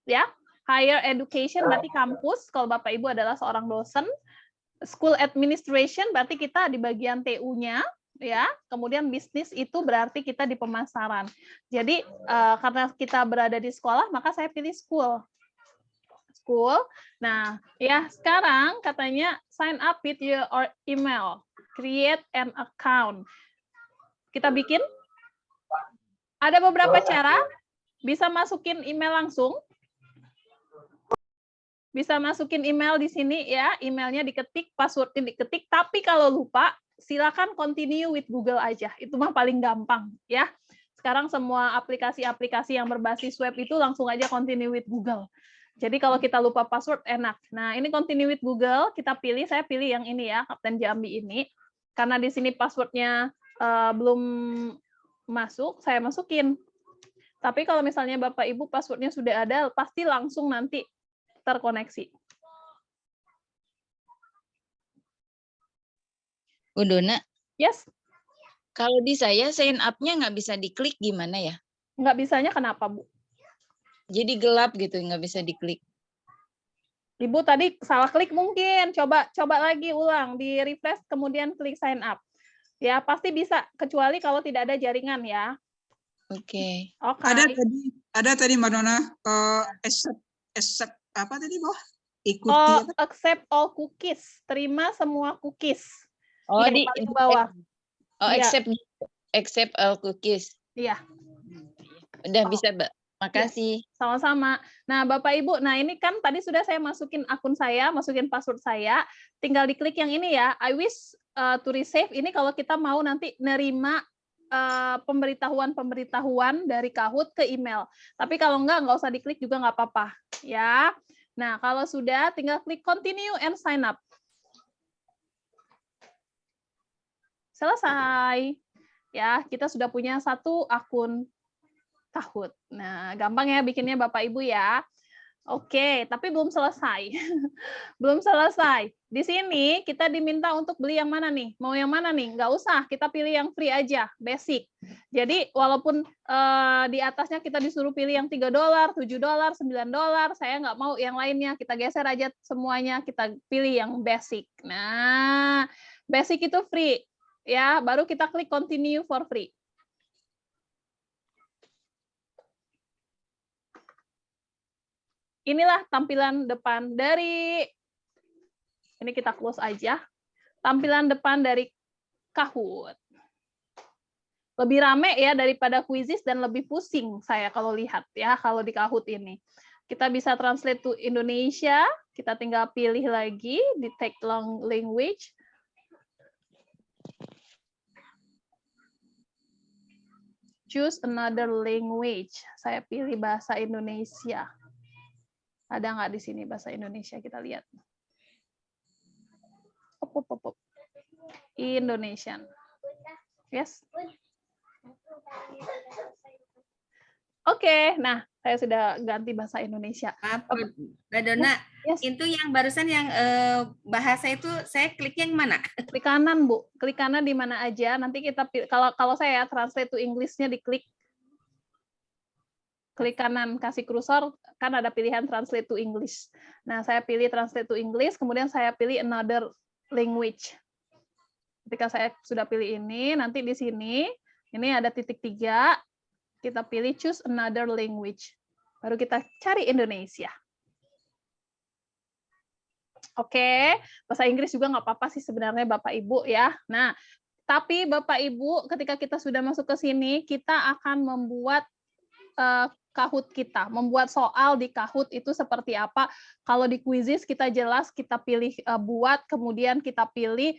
ya. Higher education berarti kampus kalau Bapak Ibu adalah seorang dosen. School administration berarti kita di bagian TU-nya ya. Kemudian bisnis itu berarti kita di pemasaran. Jadi karena kita berada di sekolah, maka saya pilih school. Nah, ya sekarang katanya sign up with your email, create an account. Kita bikin. Ada beberapa cara, bisa masukin email langsung. Bisa masukin email di sini ya, emailnya diketik, passwordnya diketik, tapi kalau lupa, silakan continue with Google aja. Itu mah paling gampang ya. Sekarang semua aplikasi-aplikasi yang berbasis web itu langsung aja continue with Google. Jadi kalau kita lupa password enak. Nah, ini continue with Google, kita pilih, saya pilih yang ini ya, Kapten Jambi ini. Karena di sini passwordnya belum masuk, saya masukin. Tapi kalau misalnya Bapak Ibu passwordnya sudah ada, pasti langsung nanti terkoneksi. Bu Dona? Yes. Kalau di saya sign up-nya nggak bisa diklik gimana ya? Nggak bisanya kenapa, Bu? Jadi gelap gitu, nggak bisa diklik. Ibu tadi salah klik mungkin. Coba lagi ulang, di refresh kemudian klik sign up. Ya, pasti bisa kecuali kalau tidak ada jaringan ya. Oke. Ada tadi Mbak Dona, accept apa tadi, Bu? Ikuti accept all cookies. Terima semua cookies. Oh, di paling bawah. Oh, ya. accept all cookies. Iya. Udah bisa, Mbak. Makasih. Sama-sama. Nah, Bapak Ibu, nah ini kan tadi sudah saya masukin akun saya, masukin password saya. Tinggal diklik yang ini ya. I wish to receive. Ini kalau kita mau nanti nerima pemberitahuan dari Kahoot ke email. Tapi kalau nggak usah diklik juga nggak apa-apa. Ya. Nah, kalau sudah tinggal klik continue and sign up. Selesai. Ya, kita sudah punya satu akun Kahoot. Nah, gampang ya bikinnya Bapak Ibu ya. Oke, tapi belum selesai. Belum selesai. Di sini kita diminta untuk beli yang mana nih? Mau yang mana nih? Nggak usah, kita pilih yang free aja, basic. Jadi walaupun di atasnya kita disuruh pilih yang $3, $7, $9, saya nggak mau yang lainnya. Kita geser aja semuanya, kita pilih yang basic. Nah, basic itu free. Ya, baru kita klik continue for free. Inilah tampilan depan dari, ini kita close aja, tampilan depan dari Kahoot. Lebih rame ya daripada Quizizz dan lebih pusing saya kalau lihat ya, kalau di Kahoot ini. Kita bisa translate to Indonesia, kita tinggal pilih lagi di tag long language. Choose another language. Saya pilih bahasa Indonesia. Ada nggak di sini bahasa Indonesia? Kita lihat. Indonesian. Yes. Oke, nah saya sudah ganti bahasa Indonesia. Mbak Dona, yes. Itu yang barusan yang bahasa itu saya kliknya yang mana? Klik kanan, Bu. Klik kanan di mana aja. Nanti kita kalau saya translate to English-nya diklik. Klik kanan, kasih kursor, kan ada pilihan translate to English. Nah, saya pilih translate to English, kemudian saya pilih another language. Ketika saya sudah pilih ini, nanti di sini ini ada titik 3. Kita pilih choose another language. Baru kita cari Indonesia. Oke, bahasa Inggris juga nggak apa-apa sih sebenarnya Bapak Ibu ya. Nah, tapi Bapak Ibu ketika kita sudah masuk ke sini, kita akan membuat Kahoot kita, membuat soal di Kahoot itu seperti apa. Kalau di Quizizz kita jelas kita pilih buat, kemudian kita pilih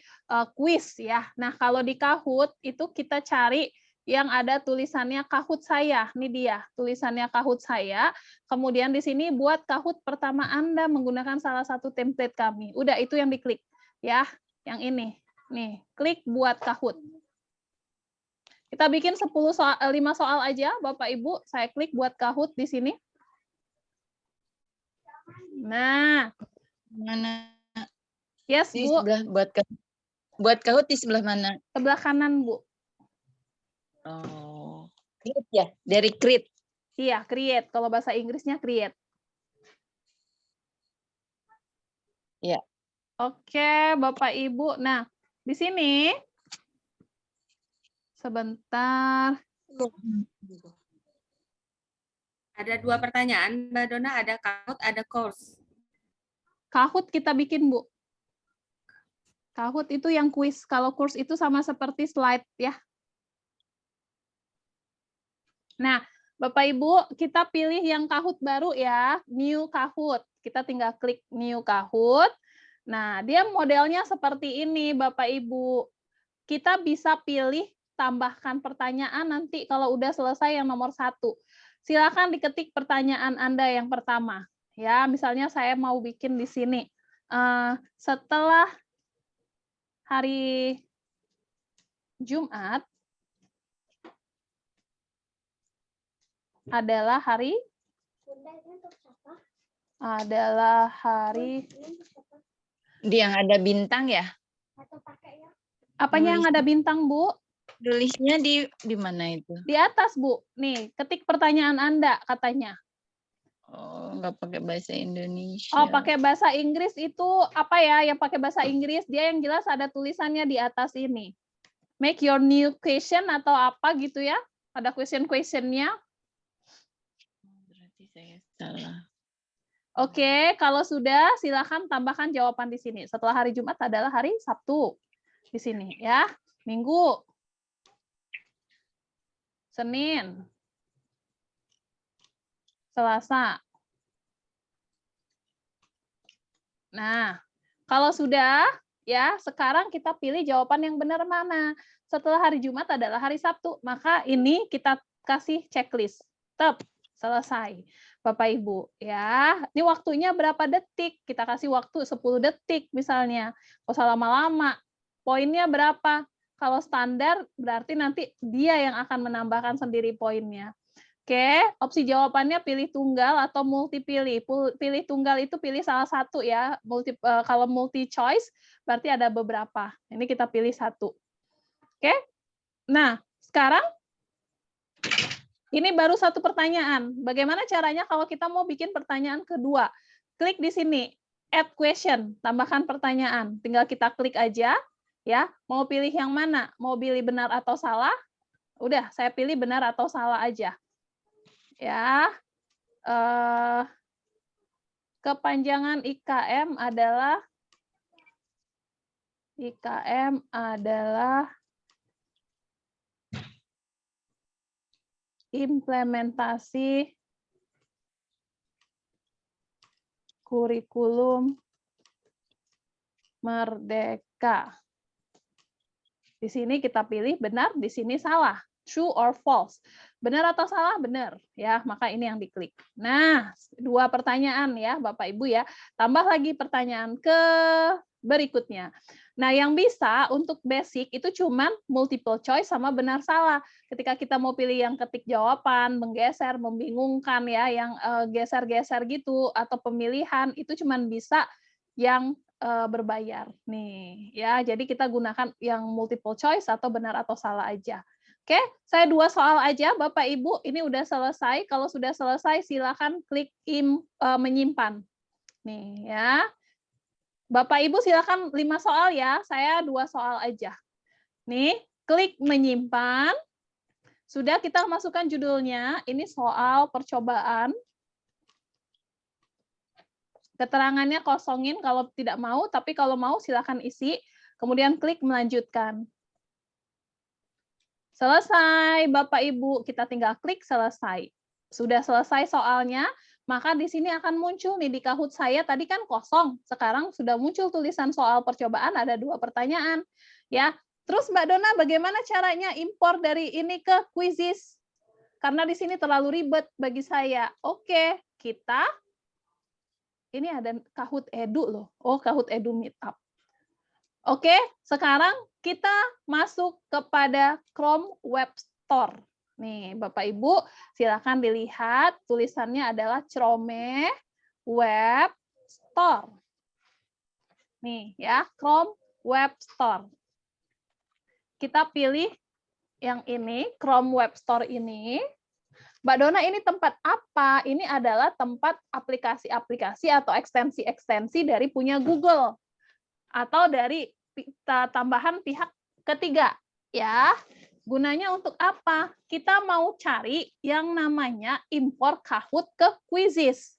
quiz ya. Nah, kalau di Kahoot itu kita cari yang ada tulisannya Kahoot saya. Ini dia, tulisannya Kahoot saya. Kemudian di sini buat Kahoot pertama Anda menggunakan salah satu template kami. Udah, itu yang diklik. Ya, yang ini. Nih, klik buat Kahoot. Kita bikin 5 soal aja, Bapak Ibu. Saya klik buat Kahoot di sini. Nah. Mana? Yes, di Bu. Sebelah buat Kahoot di sebelah mana? Sebelah kanan, Bu. Oh, create ya, dari create. Iya, create. Kalau bahasa Inggrisnya create. Ya. Oke, Bapak Ibu. Nah, di sini sebentar. Ada 2 pertanyaan, Mbak Dona. Ada Kahoot, ada course. Kahoot kita bikin, Bu. Kahoot itu yang quiz. Kalau course itu sama seperti slide ya. Nah, Bapak Ibu, kita pilih yang Kahoot baru ya, New Kahoot. Kita tinggal klik New Kahoot. Nah, dia modelnya seperti ini, Bapak Ibu. Kita bisa pilih tambahkan pertanyaan nanti kalau udah selesai yang nomor 1. Silakan diketik pertanyaan Anda yang pertama. Ya, misalnya saya mau bikin di sini. Setelah hari Jumat, adalah hari yang ada bintang ya? Apanya yang ada bintang, Bu? Tulisnya di mana itu? Di atas, Bu. Nih, ketik pertanyaan Anda katanya. Oh, nggak pakai bahasa Indonesia. Oh, pakai bahasa Inggris itu apa ya? Yang pakai bahasa Inggris dia yang jelas ada tulisannya di atas ini. Make your new question atau apa gitu ya? Ada question-questionnya. Berarti saya salah. Oke, kalau sudah silakan tambahkan jawaban di sini. Setelah hari Jumat adalah hari Sabtu. Di sini ya. Minggu. Senin. Selasa. Nah, kalau sudah ya, sekarang kita pilih jawaban yang benar mana. Setelah hari Jumat adalah hari Sabtu, maka ini kita kasih checklist. Tep, selesai. Bapak Ibu, ya. Ini waktunya berapa detik? Kita kasih waktu 10 detik misalnya. Kalau usah lama-lama. Poinnya berapa? Kalau standar berarti nanti dia yang akan menambahkan sendiri poinnya. Oke, opsi jawabannya pilih tunggal atau multi pilih. Pilih tunggal itu pilih salah satu ya. Kalau multi choice berarti ada beberapa. Ini kita pilih satu. Oke. Nah, sekarang ini baru satu pertanyaan. Bagaimana caranya kalau kita mau bikin pertanyaan kedua? Klik di sini, add question, tambahkan pertanyaan. Tinggal kita klik aja ya. Mau pilih yang mana? Mau pilih benar atau salah? Udah, saya pilih benar atau salah aja. Ya, kepanjangan IKM adalah implementasi kurikulum Merdeka. Di sini kita pilih benar, di sini salah. True or false. Benar atau salah? Benar. Ya, maka ini yang diklik. Nah, 2 pertanyaan ya, Bapak Ibu ya. Tambah lagi pertanyaan ke berikutnya. Nah, yang bisa untuk basic itu cuman multiple choice sama benar salah. Ketika kita mau pilih yang ketik jawaban, menggeser, membingungkan ya, yang geser-geser gitu atau pemilihan itu cuman bisa yang berbayar nih ya. Jadi kita gunakan yang multiple choice atau benar atau salah aja. Oke, saya 2 soal aja Bapak Ibu, ini udah selesai. Kalau sudah selesai silakan klik menyimpan. Nih ya. Bapak Ibu silakan 5 soal ya, saya 2 soal aja. Nih, klik menyimpan. Sudah kita masukkan judulnya, ini soal percobaan. Keterangannya kosongin kalau tidak mau, tapi kalau mau silakan isi, kemudian klik melanjutkan. Selesai, Bapak Ibu, kita tinggal klik selesai. Sudah selesai soalnya, maka di sini akan muncul nih di Kahoot saya tadi kan kosong, sekarang sudah muncul tulisan soal percobaan, ada 2 pertanyaan. Ya, terus Mbak Dona bagaimana caranya impor dari ini ke Quizzes? Karena di sini terlalu ribet bagi saya. Oke, kita ini ada Kahoot Edu loh. Oh, Kahoot Edu Meetup. Oke, sekarang kita masuk kepada Chrome Web Store. Nih, Bapak Ibu, silakan dilihat tulisannya adalah Chrome Web Store. Nih ya, Chrome Web Store. Kita pilih yang ini, Chrome Web Store ini. Mbak Dona, ini tempat apa? Ini adalah tempat aplikasi-aplikasi atau ekstensi-ekstensi dari punya Google. Atau dari tambahan pihak ketiga. Ya, gunanya untuk apa? Kita mau cari yang namanya impor Kahoot ke Quizzes.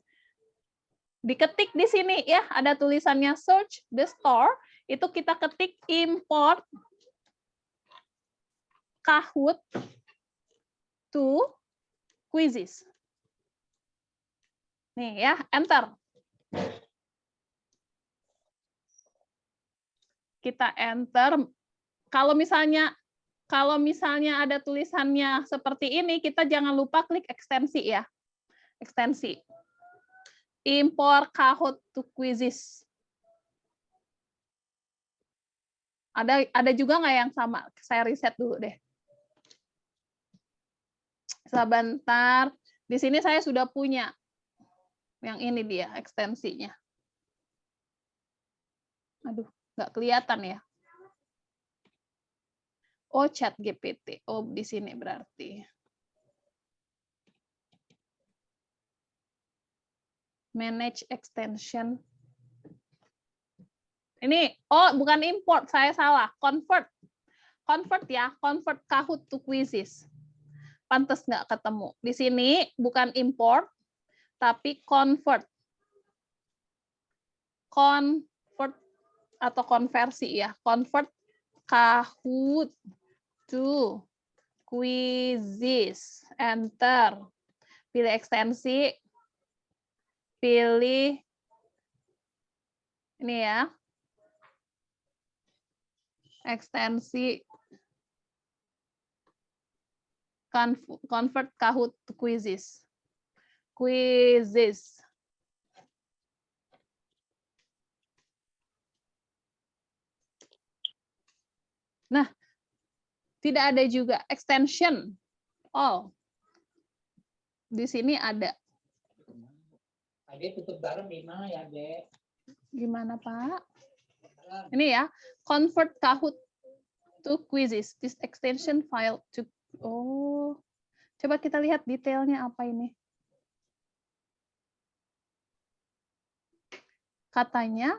Diketik di sini ya, ada tulisannya search the store, itu kita ketik import Kahoot to Quizzes. Nih ya, enter. Kita enter. Kalau misalnya ada tulisannya seperti ini, kita jangan lupa klik ekstensi ya. Ekstensi. Import Kahoot to Quizzes. Ada juga nggak yang sama? Saya riset dulu deh. Sebentar. Di sini saya sudah punya. Yang ini dia ekstensinya. Aduh, nggak kelihatan ya. Oh, ChatGPT. Oh, di sini berarti. Manage extension. Ini, oh bukan import, saya salah. Convert. Convert ya, convert Kahoot to Quizzes. Pantes nggak ketemu. Di sini bukan import, tapi convert. Convert atau konversi ya. Convert Kahoot to Quizzes. Enter. Pilih ekstensi. Pilih ini ya. Ekstensi convert Kahoot to Quizzes. Quizzes. Nah, tidak ada juga extension. Oh. Di sini ada. Ade tutup garam di mana ya, Dek? Gimana, Pak? Ini ya, convert Kahoot to Quizzes. This extension file to oh. Coba kita lihat detailnya apa ini. Katanya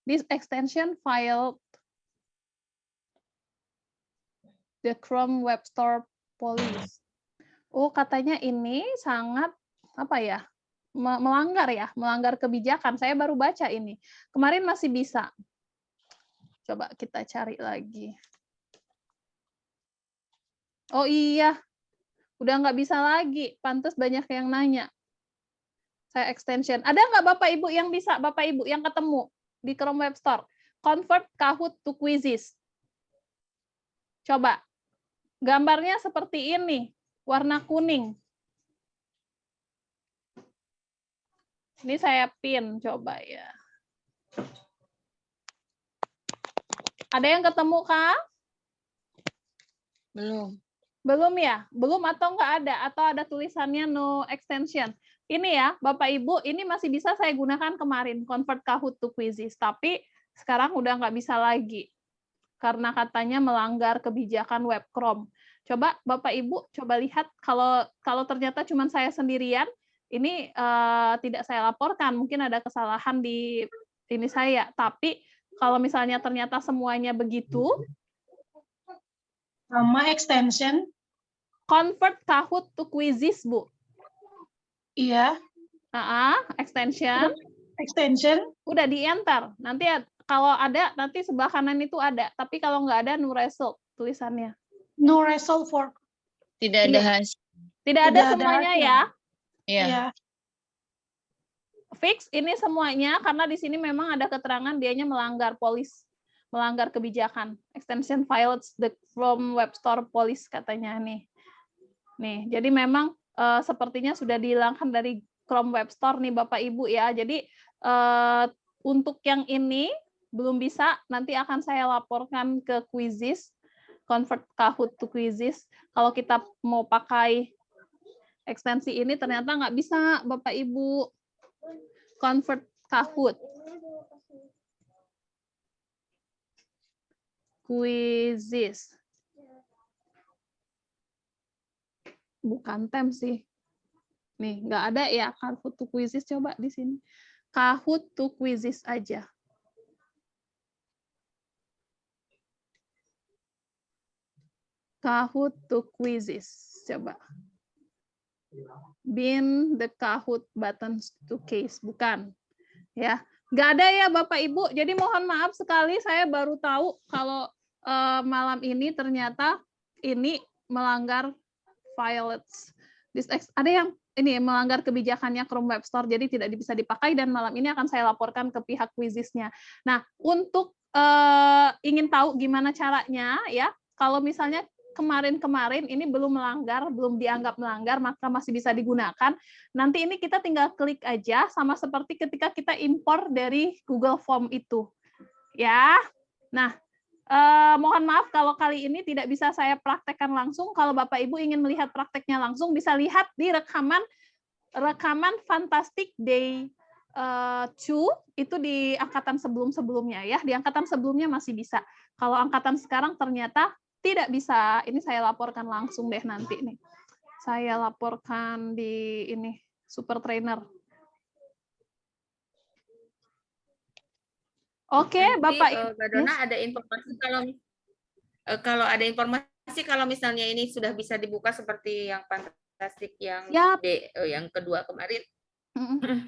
this extension file the Chrome Web Store policy. Oh, katanya ini sangat apa ya? Melanggar ya, melanggar kebijakan. Saya baru baca ini. Kemarin masih bisa. Coba kita cari lagi. Oh iya, udah nggak bisa lagi. Pantes banyak yang nanya. Saya extension. Ada nggak Bapak Ibu yang bisa, Bapak Ibu yang ketemu di Chrome Web Store? Convert Kahoot to Quizzes. Coba. Gambarnya seperti ini, warna kuning. Ini saya pin, coba ya. Ada yang ketemu, Kak? Belum. Belum ya? Belum atau nggak ada? Atau ada tulisannya no extension? Ini ya, Bapak Ibu, ini masih bisa saya gunakan kemarin, convert Kahoot to Quizzes. Tapi sekarang udah nggak bisa lagi. Karena katanya melanggar kebijakan web Chrome. Coba Bapak Ibu, coba lihat kalau ternyata cuma saya sendirian, ini tidak saya laporkan, mungkin ada kesalahan di ini saya. Tapi kalau misalnya ternyata semuanya begitu, sama extension, convert Kahoot to Quizzes, Bu. Iya. Extension. Extension. Udah di enter. Nanti kalau ada, nanti sebelah kanan itu ada. Tapi kalau nggak ada, no result tulisannya. No result for. Tidak ada hasil. Tidak ada semuanya hasil. Ya. Iya. Fix ini semuanya karena di sini memang ada keterangan dianya melanggar kebijakan. Extension violates the Chrome Web Store policy katanya nih. Nih, jadi memang sepertinya sudah dihilangkan dari Chrome Web Store nih Bapak Ibu ya. Jadi untuk yang ini belum bisa, nanti akan saya laporkan ke Quizzes, convert Kahoot to Quizzes. Kalau kita mau pakai ekstensi ini ternyata nggak bisa Bapak Ibu convert Kahoot. Quizzes. Bukan tem sih. Nih, nggak ada ya Kahoot to Quizzes, coba di sini. Kahoot to Quizzes aja. Kahoot to Quizzes. Coba. Bin the Kahoot buttons to case. Bukan. Ya. Nggak ada ya Bapak Ibu. Jadi mohon maaf sekali saya baru tahu kalau malam ini ternyata ini melanggar violates. Ada yang ini melanggar kebijakannya Chrome Web Store, jadi tidak bisa dipakai dan malam ini akan saya laporkan ke pihak Quizzes-nya. Nah, untuk ingin tahu gimana caranya ya, kalau misalnya kemarin-kemarin ini belum melanggar, belum dianggap melanggar, maka masih bisa digunakan. Nanti ini kita tinggal klik aja, sama seperti ketika kita impor dari Google Form itu. Ya, nah, mohon maaf kalau kali ini tidak bisa saya praktekkan langsung. Kalau Bapak Ibu ingin melihat prakteknya langsung, bisa lihat di rekaman Fantastic Day 2 itu di angkatan sebelum-sebelumnya ya. Di angkatan sebelumnya masih bisa. Kalau angkatan sekarang ternyata tidak bisa. Ini saya laporkan langsung deh nanti nih. Saya laporkan di ini Super Trainer. Oke, Bapak Ibu. Mbak Dona, ada informasi kalau ada informasi kalau misalnya ini sudah bisa dibuka seperti yang Fantastic yang yang kedua kemarin.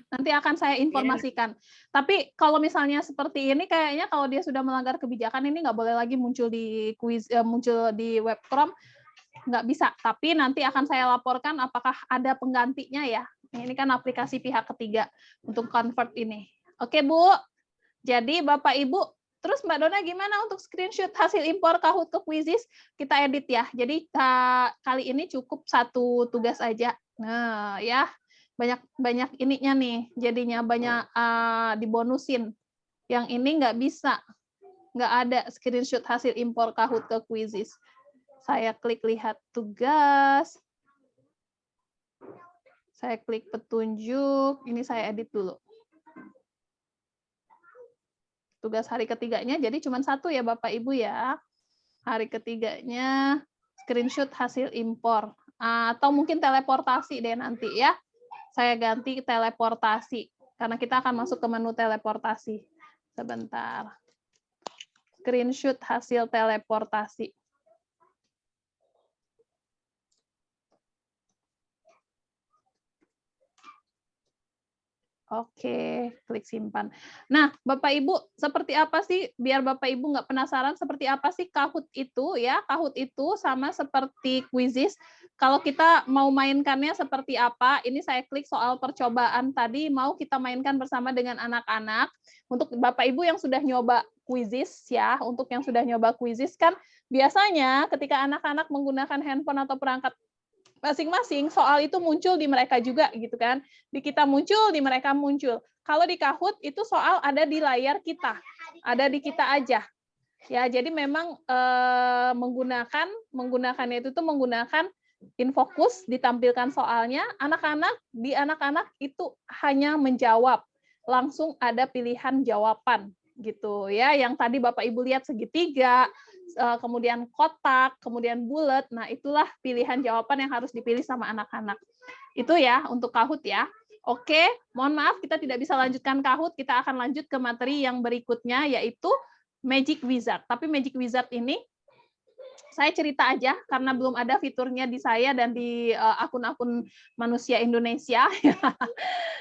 Nanti akan saya informasikan. Tapi kalau misalnya seperti ini, kayaknya kalau dia sudah melanggar kebijakan ini nggak boleh lagi muncul di muncul di web Chrome, nggak bisa. Tapi nanti akan saya laporkan apakah ada penggantinya ya. Ini kan aplikasi pihak ketiga untuk convert ini. Oke Bu. Jadi Bapak Ibu, terus Mbak Dona gimana untuk screenshot hasil impor Kahoot ke Quizzes? Kita edit ya. Jadi kali ini cukup satu tugas aja. Nah ya. Banyak ininya nih, jadinya banyak dibonusin. Yang ini nggak bisa, nggak ada screenshot hasil impor Kahoot ke Quizzes. Saya klik lihat tugas, saya klik petunjuk, ini saya edit dulu. Tugas hari ketiganya, jadi cuma satu ya Bapak Ibu ya. Hari ketiganya screenshot hasil impor, atau mungkin teleportasi deh nanti ya. Saya ganti teleportasi, karena kita akan masuk ke menu teleportasi. Sebentar. Screenshot hasil teleportasi. Oke, klik simpan. Nah, Bapak Ibu, seperti apa sih, biar Bapak Ibu nggak penasaran, seperti apa sih Kahoot itu ya? Kahoot itu sama seperti Quizzes. Kalau kita mau mainkannya seperti apa, ini saya klik soal percobaan tadi, mau kita mainkan bersama dengan anak-anak. Untuk Bapak Ibu yang sudah nyoba Quizzes ya, untuk yang sudah nyoba Quizzes kan biasanya ketika anak-anak menggunakan handphone atau perangkat masing-masing, soal itu muncul di mereka juga gitu kan. Di kita muncul, di mereka muncul. Kalau di Kahoot itu soal ada di layar kita, ada di kita aja. Ya, jadi memang menggunakannya itu tuh menggunakan InFocus, ditampilkan soalnya, anak-anak itu hanya menjawab, langsung ada pilihan jawaban gitu ya. Yang tadi Bapak Ibu lihat segitiga, kemudian kotak, kemudian bulat. Nah, itulah pilihan jawaban yang harus dipilih sama anak-anak. Itu ya untuk Kahoot ya. Oke, mohon maaf kita tidak bisa lanjutkan Kahoot, kita akan lanjut ke materi yang berikutnya yaitu Magic Wizard. Tapi Magic Wizard ini saya cerita aja karena belum ada fiturnya di saya dan di akun-akun manusia Indonesia.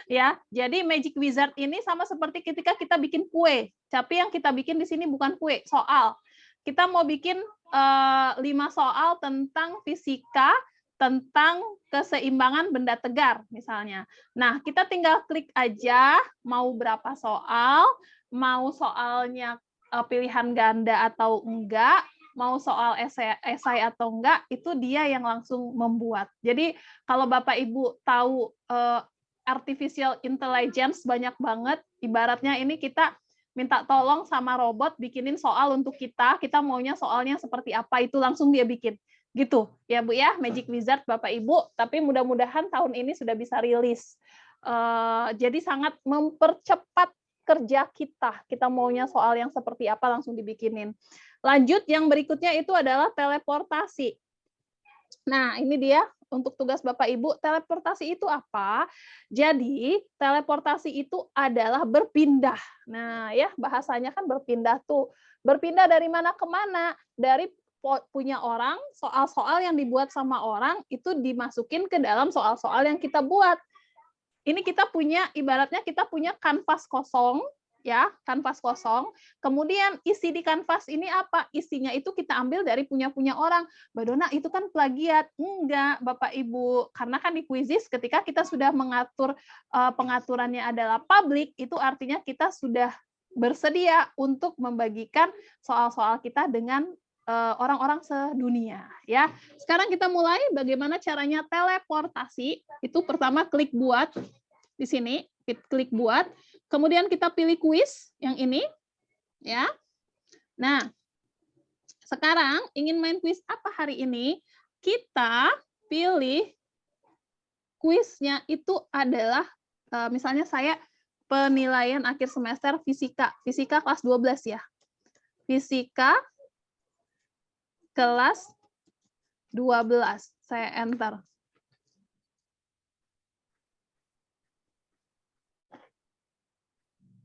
Ya, jadi Magic Wizard ini sama seperti ketika kita bikin kue. Tapi yang kita bikin di sini bukan kue, soal. Kita mau bikin 5 soal tentang fisika, tentang keseimbangan benda tegar misalnya. Nah, kita tinggal klik aja mau berapa soal, mau soalnya pilihan ganda atau enggak, mau soal esai atau enggak, itu dia yang langsung membuat. Jadi kalau Bapak Ibu tahu artificial intelligence banyak banget, ibaratnya ini kita minta tolong sama robot bikinin soal untuk kita maunya soalnya seperti apa, itu langsung dia bikin. Gitu ya Bu ya, Magic Wizard Bapak Ibu, tapi mudah-mudahan tahun ini sudah bisa rilis. Jadi sangat mempercepat kerja kita maunya soal yang seperti apa langsung dibikinin. Lanjut, yang berikutnya itu adalah teleportasi. Nah, ini dia untuk tugas Bapak Ibu. Teleportasi itu apa? Jadi, teleportasi itu adalah berpindah. Nah, ya bahasanya kan berpindah tuh. Berpindah dari mana ke mana? Dari punya orang, soal-soal yang dibuat sama orang itu dimasukin ke dalam soal-soal yang kita buat. Ini kita punya, ibaratnya kita punya kanvas kosong, ya, kanvas kosong. Kemudian isi di kanvas ini apa? Isinya itu kita ambil dari punya orang. Mbak Dona, itu kan plagiat. Enggak, Bapak Ibu. Karena kan di Quizizz ketika kita sudah mengatur pengaturannya adalah publik, itu artinya kita sudah bersedia untuk membagikan soal-soal kita dengan orang-orang sedunia, ya. Sekarang kita mulai bagaimana caranya teleportasi. Itu pertama klik buat di sini, klik buat. Kemudian kita pilih kuis yang ini, ya. Nah, sekarang ingin main kuis apa hari ini? Kita pilih kuisnya itu adalah misalnya saya penilaian akhir semester fisika kelas 12 ya. Fisika kelas 12. Saya enter.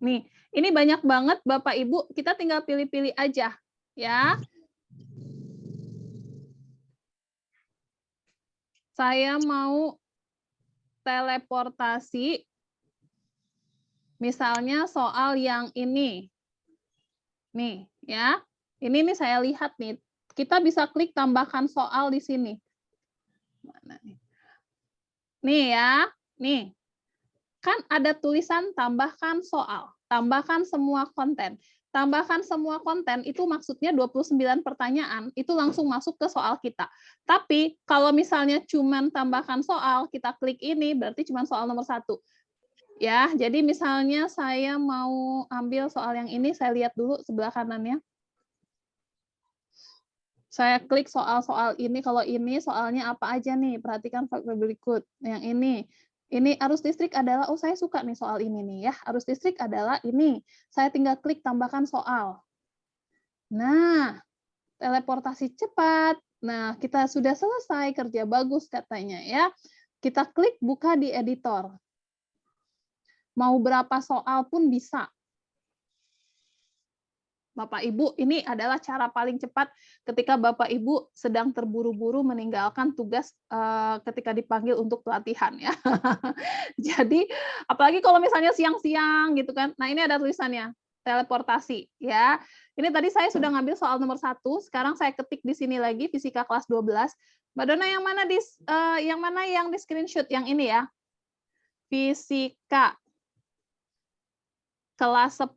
Nih, ini banyak banget Bapak Ibu, kita tinggal pilih-pilih aja, ya. Saya mau teleportasi, misalnya soal yang ini. Nih, ya. Ini nih saya lihat nih. Kita bisa klik tambahkan soal di sini. Mana nih? Nih ya, nih. Kan ada tulisan tambahkan soal, tambahkan semua konten. Tambahkan semua konten itu maksudnya 29 pertanyaan, itu langsung masuk ke soal kita. Tapi kalau misalnya cuman tambahkan soal, kita klik ini berarti cuma soal nomor 1. Ya, jadi misalnya saya mau ambil soal yang ini, saya lihat dulu sebelah kanannya. Saya klik soal-soal ini, kalau ini soalnya apa aja nih, perhatikan faktor berikut. Yang ini arus listrik adalah, oh saya suka nih soal ini nih ya, arus listrik adalah ini. Saya tinggal klik tambahkan soal. Nah, teleportasi cepat. Nah, kita sudah selesai, kerja bagus katanya ya. Kita klik buka di editor. Mau berapa soal pun bisa. Bapak Ibu, ini adalah cara paling cepat ketika Bapak Ibu sedang terburu-buru meninggalkan tugas ketika dipanggil untuk pelatihan ya. Jadi apalagi kalau misalnya siang-siang gitu kan. Nah, ini ada tulisannya teleportasi ya. Ini tadi saya sudah ngambil soal nomor 1, sekarang saya ketik di sini lagi fisika kelas 12. Mbak Dona yang mana yang di screenshot yang ini ya. Fisika kelas 10.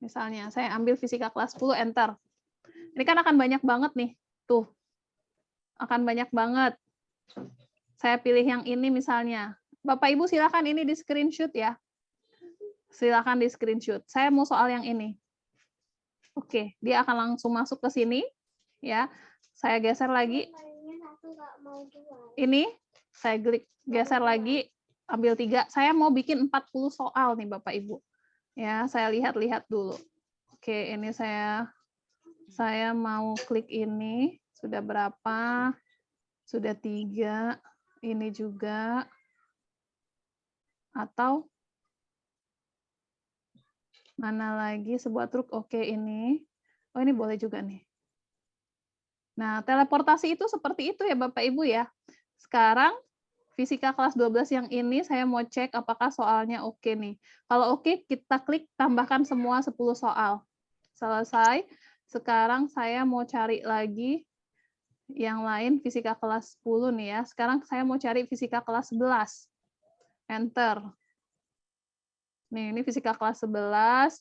Misalnya, saya ambil fisika kelas 10, enter. Ini kan akan banyak banget nih. Tuh. Akan banyak banget. Saya pilih yang ini misalnya. Bapak Ibu silakan ini di screenshot ya. Silakan di screenshot. Saya mau soal yang ini. Oke, dia akan langsung masuk ke sini ya. Saya geser lagi. Ini saya geser lagi, ambil 3. Saya mau bikin 40 soal nih Bapak Ibu. Ya, saya lihat-lihat dulu. Oke, ini saya mau klik ini. Sudah berapa? Sudah 3. Ini juga. Atau mana lagi sebuah truk? Oke, ini. Oh, ini boleh juga nih. Nah, teleportasi itu seperti itu ya Bapak Ibu ya. Sekarang fisika kelas 12 yang ini saya mau cek apakah soalnya oke nih. Kalau oke, kita klik tambahkan semua 10 soal. Selesai. Sekarang saya mau cari lagi yang lain fisika kelas 10 nih ya. Sekarang saya mau cari fisika kelas 11. Enter. Nih, ini fisika kelas 11.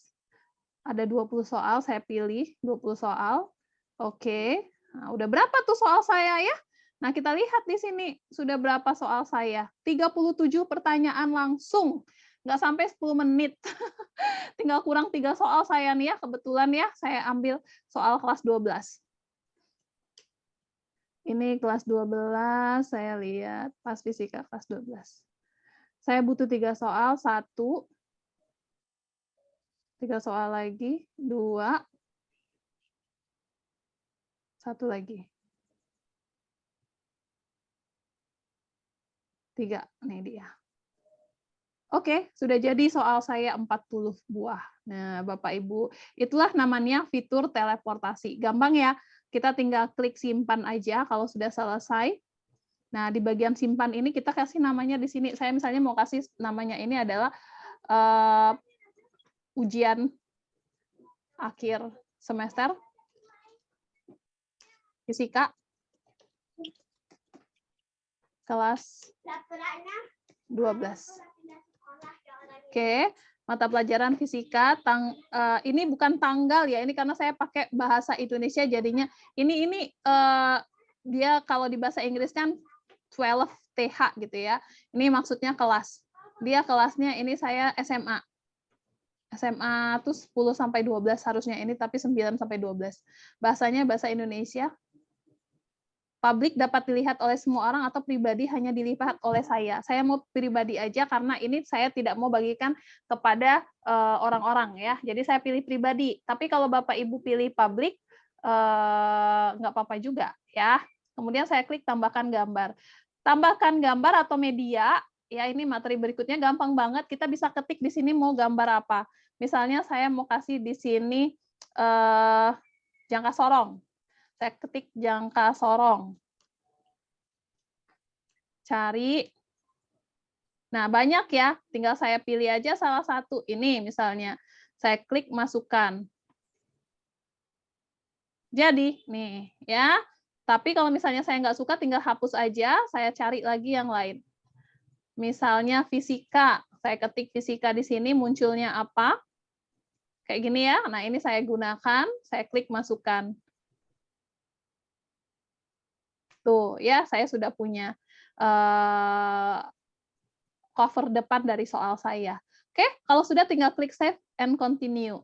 Ada 20 soal, saya pilih 20 soal. Oke. Nah, udah berapa tuh soal saya ya? Nah, kita lihat di sini sudah berapa soal saya. 37 pertanyaan langsung. Nggak sampai 10 menit. Tinggal kurang 3 soal saya nih ya. Kebetulan ya, saya ambil soal kelas 12. Ini kelas 12, saya lihat pas fisika kelas 12. Saya butuh 3 soal, 1. 3 soal lagi, 2. 1 lagi. 3, nih dia. Oke, sudah jadi soal saya 40 buah. Nah, Bapak Ibu, itulah namanya fitur teleportasi. Gampang ya, kita tinggal klik simpan aja kalau sudah selesai. Nah, di bagian simpan ini kita kasih namanya di sini. Saya misalnya mau kasih namanya ini adalah ujian akhir semester fisika kelas 12. Oke, mata pelajaran fisika ini bukan tanggal ya, ini karena saya pakai bahasa Indonesia jadinya ini dia kalau di bahasa Inggris kan 12 TH gitu ya. Ini maksudnya kelas. Dia kelasnya ini saya SMA. SMA tuh 10 sampai 12 harusnya ini, tapi 9 sampai 12. Bahasanya bahasa Indonesia. Publik dapat dilihat oleh semua orang atau pribadi hanya dilihat oleh saya. Saya mau pribadi aja karena ini saya tidak mau bagikan kepada orang-orang ya. Jadi saya pilih pribadi. Tapi kalau Bapak Ibu pilih publik, nggak apa-apa juga ya. Kemudian saya klik tambahkan gambar. Tambahkan gambar atau media, ya ini materi berikutnya gampang banget. Kita bisa ketik di sini mau gambar apa. Misalnya saya mau kasih di sini jangka sorong. Saya ketik jangka sorong. Cari. Nah, banyak ya. Tinggal saya pilih aja salah satu. Ini misalnya. Saya klik masukkan. Jadi, nih ya. Tapi kalau misalnya saya nggak suka, tinggal hapus aja. Saya cari lagi yang lain. Misalnya fisika. Saya ketik fisika di sini, munculnya apa? Kayak gini ya. Nah, ini saya gunakan. Saya klik masukkan. Tuh ya, saya sudah punya cover depan dari soal saya. Oke, kalau sudah tinggal klik save and continue.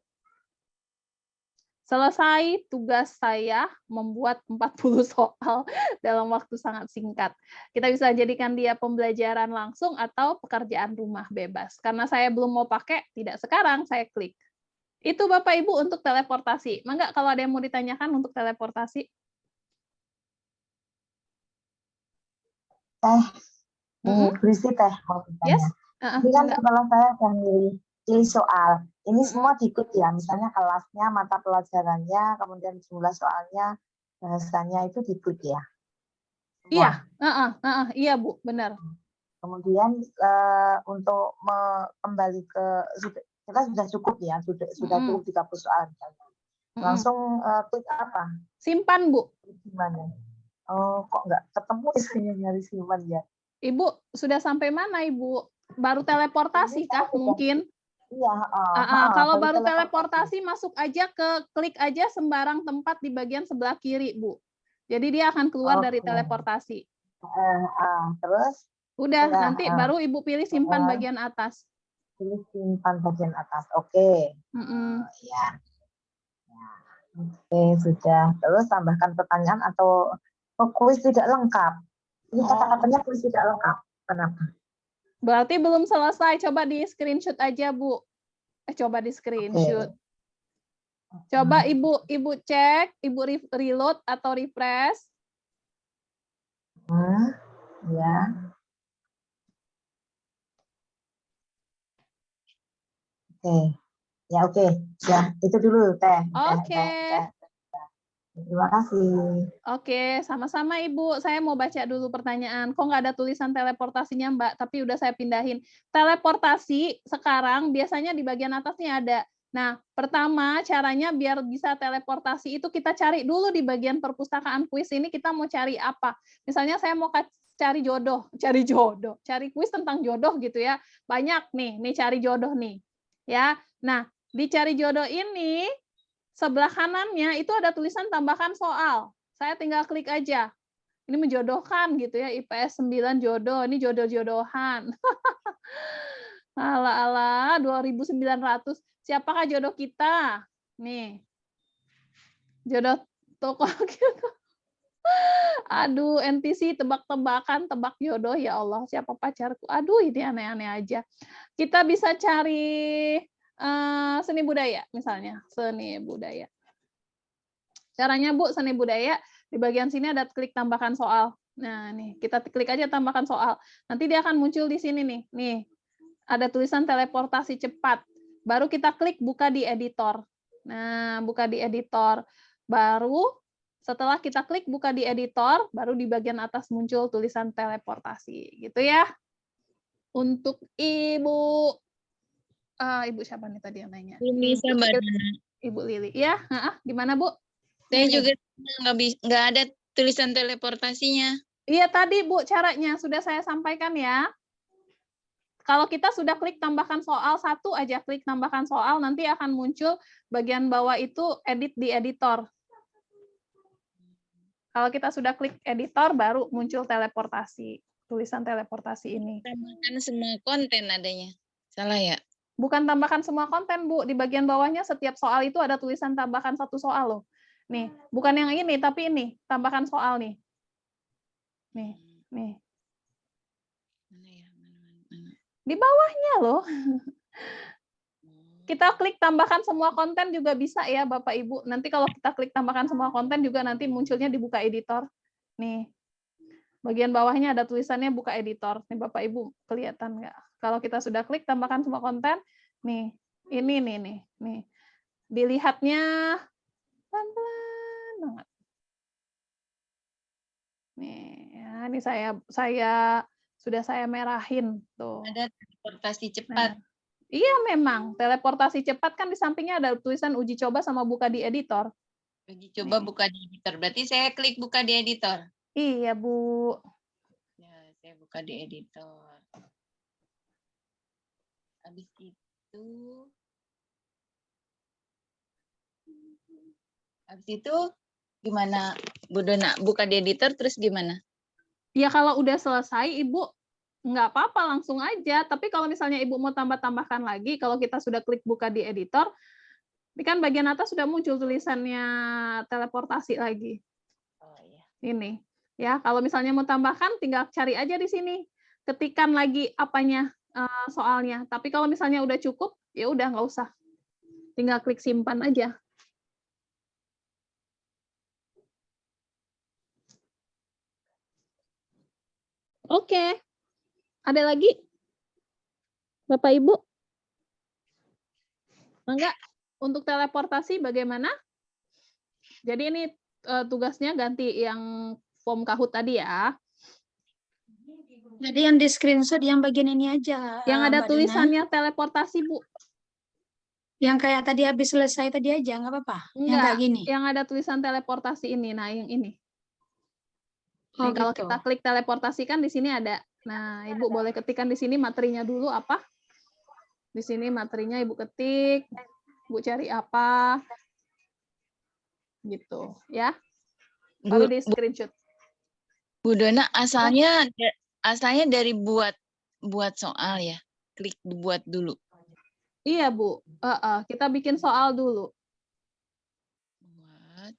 Selesai tugas saya membuat 40 soal dalam waktu sangat singkat. Kita bisa jadikan dia pembelajaran langsung atau pekerjaan rumah bebas. Karena saya belum mau pakai, tidak sekarang, saya klik. Itu Bapak Ibu untuk teleportasi. Mangga kalau ada yang mau ditanyakan untuk teleportasi. Berisi teh mau bertanya. Yes. Ini kan kalau saya akan pilih soal, ini semua diikut ya, misalnya kelasnya, mata pelajarannya, kemudian jumlah soalnya, bahasanya itu diikut ya. Iya, iya Bu, benar. Kemudian untuk kembali ke kita sudah cukup ya, sudah cukup 30 soal. Langsung klik apa? Simpan Bu. Gimana? Oh, kok nggak ketemu isinya nyari simpan ya? Ibu sudah sampai mana Ibu? Baru teleportasi kah mungkin? Iya, Kalau baru baru teleportasi masuk aja klik aja sembarang tempat di bagian sebelah kiri, Bu. Jadi dia akan keluar dari teleportasi. Terus? Udah, nanti baru Ibu pilih simpan bagian atas. Pilih simpan bagian atas. Oke. Ya. Oke, sudah. Terus tambahkan pertanyaan atau kuis tidak lengkap. Ini kata-katanya kuis tidak lengkap. Kenapa? Berarti belum selesai. Coba di screenshot aja, Bu. Coba di screenshot. Coba Ibu cek, Ibu reload atau refresh. Ya. Oke. Ya, oke. Ya, itu dulu, Teh. Oke. Terima kasih. Oke, sama-sama Ibu. Saya mau baca dulu pertanyaan. Kok nggak ada tulisan teleportasinya, Mbak? Tapi udah saya pindahin. Teleportasi sekarang biasanya di bagian atasnya ada. Nah, pertama caranya biar bisa teleportasi itu kita cari dulu di bagian perpustakaan kuis ini kita mau cari apa. Misalnya saya mau cari jodoh, cari kuis tentang jodoh gitu ya. Banyak nih cari jodoh nih. Ya. Nah, di cari jodoh ini sebelah kanannya itu ada tulisan tambahkan soal. Saya tinggal klik aja. Ini menjodohkan gitu ya, IPS 9 jodoh, ini jodoh-jodohan. Ala-ala 2.900. Siapakah jodoh kita? Nih. Jodoh toko gitu. Aduh, NTC tebak-tebakan, tebak jodoh ya Allah, siapa pacarku? Aduh, ini aneh-aneh aja. Kita bisa cari seni budaya misalnya, seni budaya. Caranya Bu, seni budaya di bagian sini ada klik tambahkan soal. Nah, nih kita klik aja tambahkan soal. Nanti dia akan muncul di sini nih. Nih. Ada tulisan teleportasi cepat. Baru kita klik buka di editor. Nah, buka di editor. Baru setelah kita klik buka di editor, baru di bagian atas muncul tulisan teleportasi, gitu ya. Untuk Ibu Ibu siapa nih tadi yang nanya? Ibu Lili. Ya, gimana Bu? Saya juga nggak ada tulisan teleportasinya. Iya tadi Bu caranya sudah saya sampaikan ya. Kalau kita sudah klik tambahkan soal satu aja, klik tambahkan soal, nanti akan muncul bagian bawah itu edit di editor. Kalau kita sudah klik editor, baru muncul teleportasi, tulisan teleportasi ini. Tambahkan semua konten adanya. Salah ya? Bukan tambahkan semua konten, Bu. Di bagian bawahnya setiap soal itu ada tulisan tambahkan satu soal loh. Nih, bukan yang ini, tapi ini, tambahkan soal nih. Nih. Di bawahnya loh. Kita klik tambahkan semua konten juga bisa ya, Bapak Ibu. Nanti kalau kita klik tambahkan semua konten juga nanti munculnya di buka editor. Nih. Bagian bawahnya ada tulisannya buka editor. Nih Bapak Ibu, kelihatan nggak? Kalau kita sudah klik tambahkan semua konten, nih. Ini nih. Dilihatnya pelan-pelan banget. Nih, ya, ini saya merahin tuh. Ada teleportasi cepat. Nah, iya memang, teleportasi cepat kan di sampingnya ada tulisan uji coba sama buka di editor. Uji coba buka di editor. Berarti saya klik buka di editor. Iya, Bu. Ya, saya buka di editor. Habis itu gimana Bu Dona? Buka di editor terus gimana? Ya kalau udah selesai Ibu nggak apa-apa langsung aja. Tapi kalau misalnya Ibu mau tambahkan lagi, kalau kita sudah klik buka di editor, ini kan bagian atas sudah muncul tulisannya teleportasi lagi. Oh iya. Ini. Ya, kalau misalnya mau tambahkan tinggal cari aja di sini. Ketikkan lagi apanya soalnya. Tapi kalau misalnya udah cukup, ya udah nggak usah. Tinggal klik simpan aja. Oke. Ada lagi? Bapak Ibu? Enggak? Untuk teleportasi bagaimana? Jadi ini tugasnya ganti yang form Kahoot tadi ya. Jadi yang di screenshot yang bagian ini aja. Yang ada Mbak tulisannya Dona. teleportasi, Bu. Yang kayak tadi habis selesai tadi aja, nggak apa-apa? Yang kayak gini? Yang ada tulisan teleportasi ini. Nah, yang ini. Nih, kalau gitu. kita klik teleportasi kan di sini ada. Nah, Ibu boleh ketikkan di sini materinya dulu apa? Di sini materinya Ibu ketik, Ibu cari apa, gitu ya. Baru di screenshot. Bu Dona, asalnya dari buat soal ya. Klik buat dulu. Iya, Bu. Kita bikin soal dulu. Buat.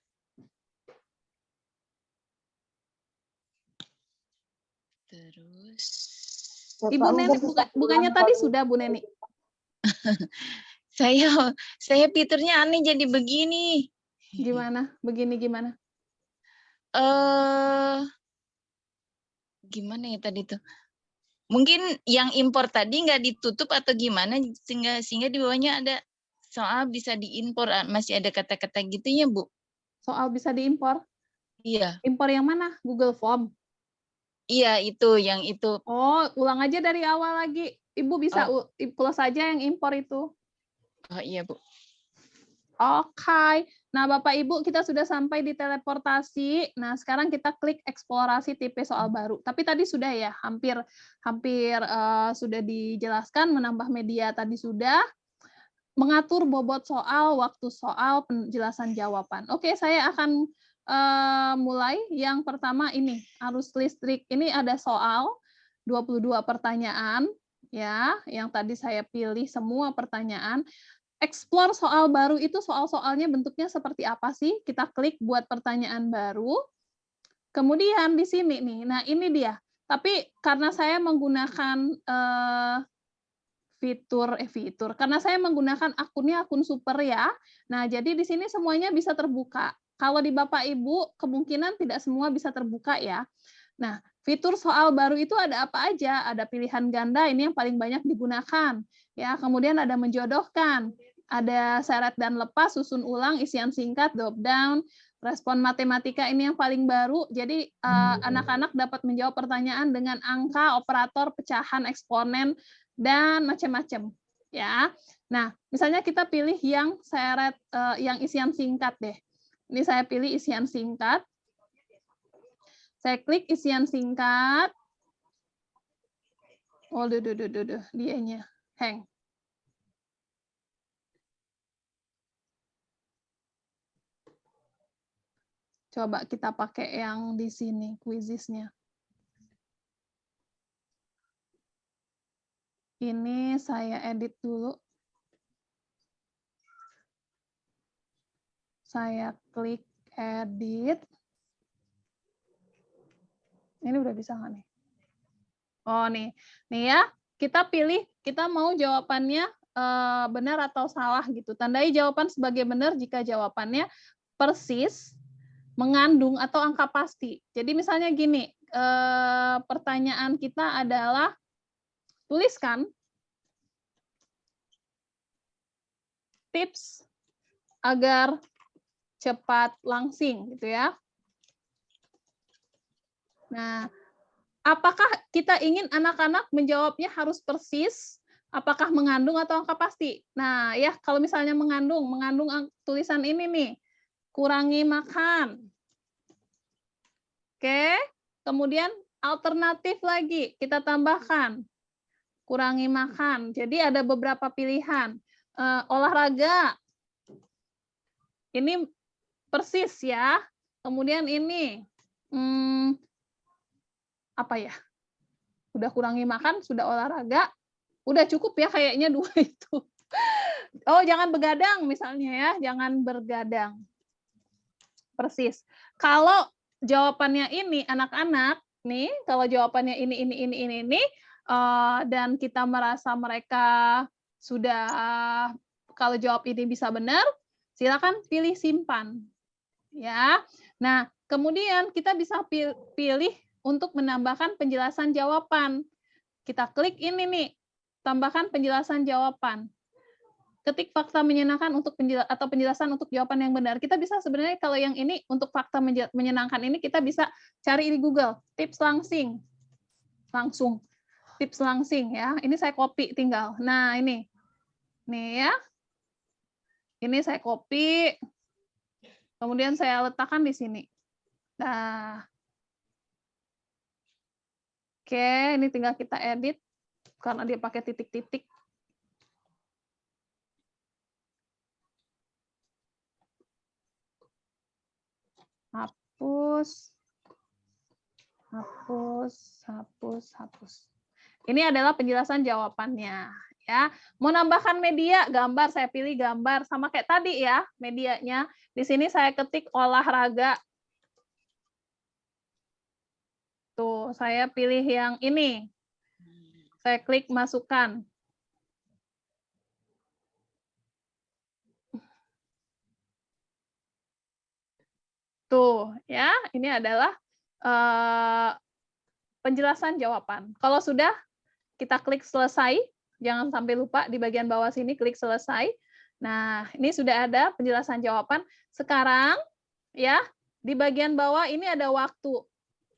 Terus. Ibu Neni, bukannya tadi sudah, Bu Neni? Saya fiturnya aneh jadi begini. Gimana? Begini gimana? Gimana ya tadi tuh? Mungkin yang impor tadi nggak ditutup atau gimana sehingga di bawahnya ada soal bisa diimpor, masih ada kata-kata gitu ya, Bu? Soal bisa diimpor? Iya. Impor yang mana? Google Form? Iya, yang itu. Oh, ulang aja dari awal lagi. Ibu bisa close saja yang impor itu. Oh iya, Bu. Oke. Nah, Bapak Ibu, kita sudah sampai di teleportasi. Nah, sekarang kita klik eksplorasi tipe soal baru. Tapi tadi sudah ya, hampir sudah dijelaskan, menambah media tadi sudah. Mengatur bobot soal, waktu soal, penjelasan jawaban. Oke, saya akan mulai. Yang pertama ini, arus listrik. Ini ada soal 22 pertanyaan ya, yang tadi saya pilih semua pertanyaan. Explore soal baru itu soal-soalnya bentuknya seperti apa sih? Kita klik buat pertanyaan baru. Kemudian di sini nih, nah ini dia. Tapi karena saya menggunakan fitur, karena saya menggunakan akunnya akun super ya. Nah, jadi di sini semuanya bisa terbuka. Kalau di Bapak Ibu, kemungkinan tidak semua bisa terbuka ya. Nah, fitur soal baru itu ada apa aja? Ada pilihan ganda, ini yang paling banyak digunakan. Ya, kemudian ada menjodohkan, ada syarat dan lepas, susun ulang, isian singkat, drop down, respon matematika ini yang paling baru. Jadi anak-anak dapat menjawab pertanyaan dengan angka, operator, pecahan, eksponen, dan macam-macam. Ya, nah misalnya kita pilih yang syarat, yang isian singkat deh. Ini saya pilih isian singkat. Saya klik isian singkat. Oh, dianya hang. Coba kita pakai yang di sini, quizisnya. Ini saya edit dulu. Saya klik edit. Ini udah bisa nggak nih? Oh, nih ya. Kita pilih, kita mau jawabannya benar atau salah gitu. Tandai jawaban sebagai benar jika jawabannya persis, mengandung, atau angka pasti. Jadi misalnya gini, pertanyaan kita adalah, tuliskan tips agar cepat langsing gitu ya. Nah, apakah kita ingin anak-anak menjawabnya harus persis, apakah mengandung atau angka pasti? Nah, ya kalau misalnya mengandung tulisan ini nih, kurangi makan. Oke, kemudian alternatif lagi, kita tambahkan, kurangi makan. Jadi ada beberapa pilihan. Olahraga, ini persis ya. Kemudian ini, apa ya? Udah kurangi makan, sudah olahraga, udah cukup ya kayaknya dua itu. Oh, jangan begadang misalnya ya, jangan bergadang. Persis. Kalau jawabannya ini anak-anak nih, kalau jawabannya ini, dan kita merasa mereka sudah, kalau jawab ini bisa benar, silakan pilih simpan. Ya. Nah, kemudian kita bisa pilih untuk menambahkan penjelasan jawaban. Kita klik ini nih, tambahkan penjelasan jawaban. Ketik fakta menyenangkan untuk penjelasan untuk jawaban yang benar. Kita bisa sebenarnya kalau yang ini untuk fakta menyenangkan ini kita bisa cari di Google, tips langsing. Langsung. Tips langsing ya. Ini saya copy tinggal. Nah, ini. Nih ya. Ini saya copy. Kemudian saya letakkan di sini. Nah. Oke, ini tinggal kita edit karena dia pakai titik-titik. Hapus. Hapus, hapus, hapus. Ini adalah penjelasan jawabannya. Ya, mau nambahkan media, gambar, saya pilih gambar. Sama kayak tadi ya, medianya. Di sini saya ketik olahraga. Tuh, saya pilih yang ini. Saya klik masukkan. Tuh, ya, ini adalah penjelasan jawaban. Kalau sudah, kita klik selesai. Jangan sampai lupa di bagian bawah sini klik selesai. Nah, ini sudah ada penjelasan jawaban. Sekarang, ya, di bagian bawah ini ada waktu.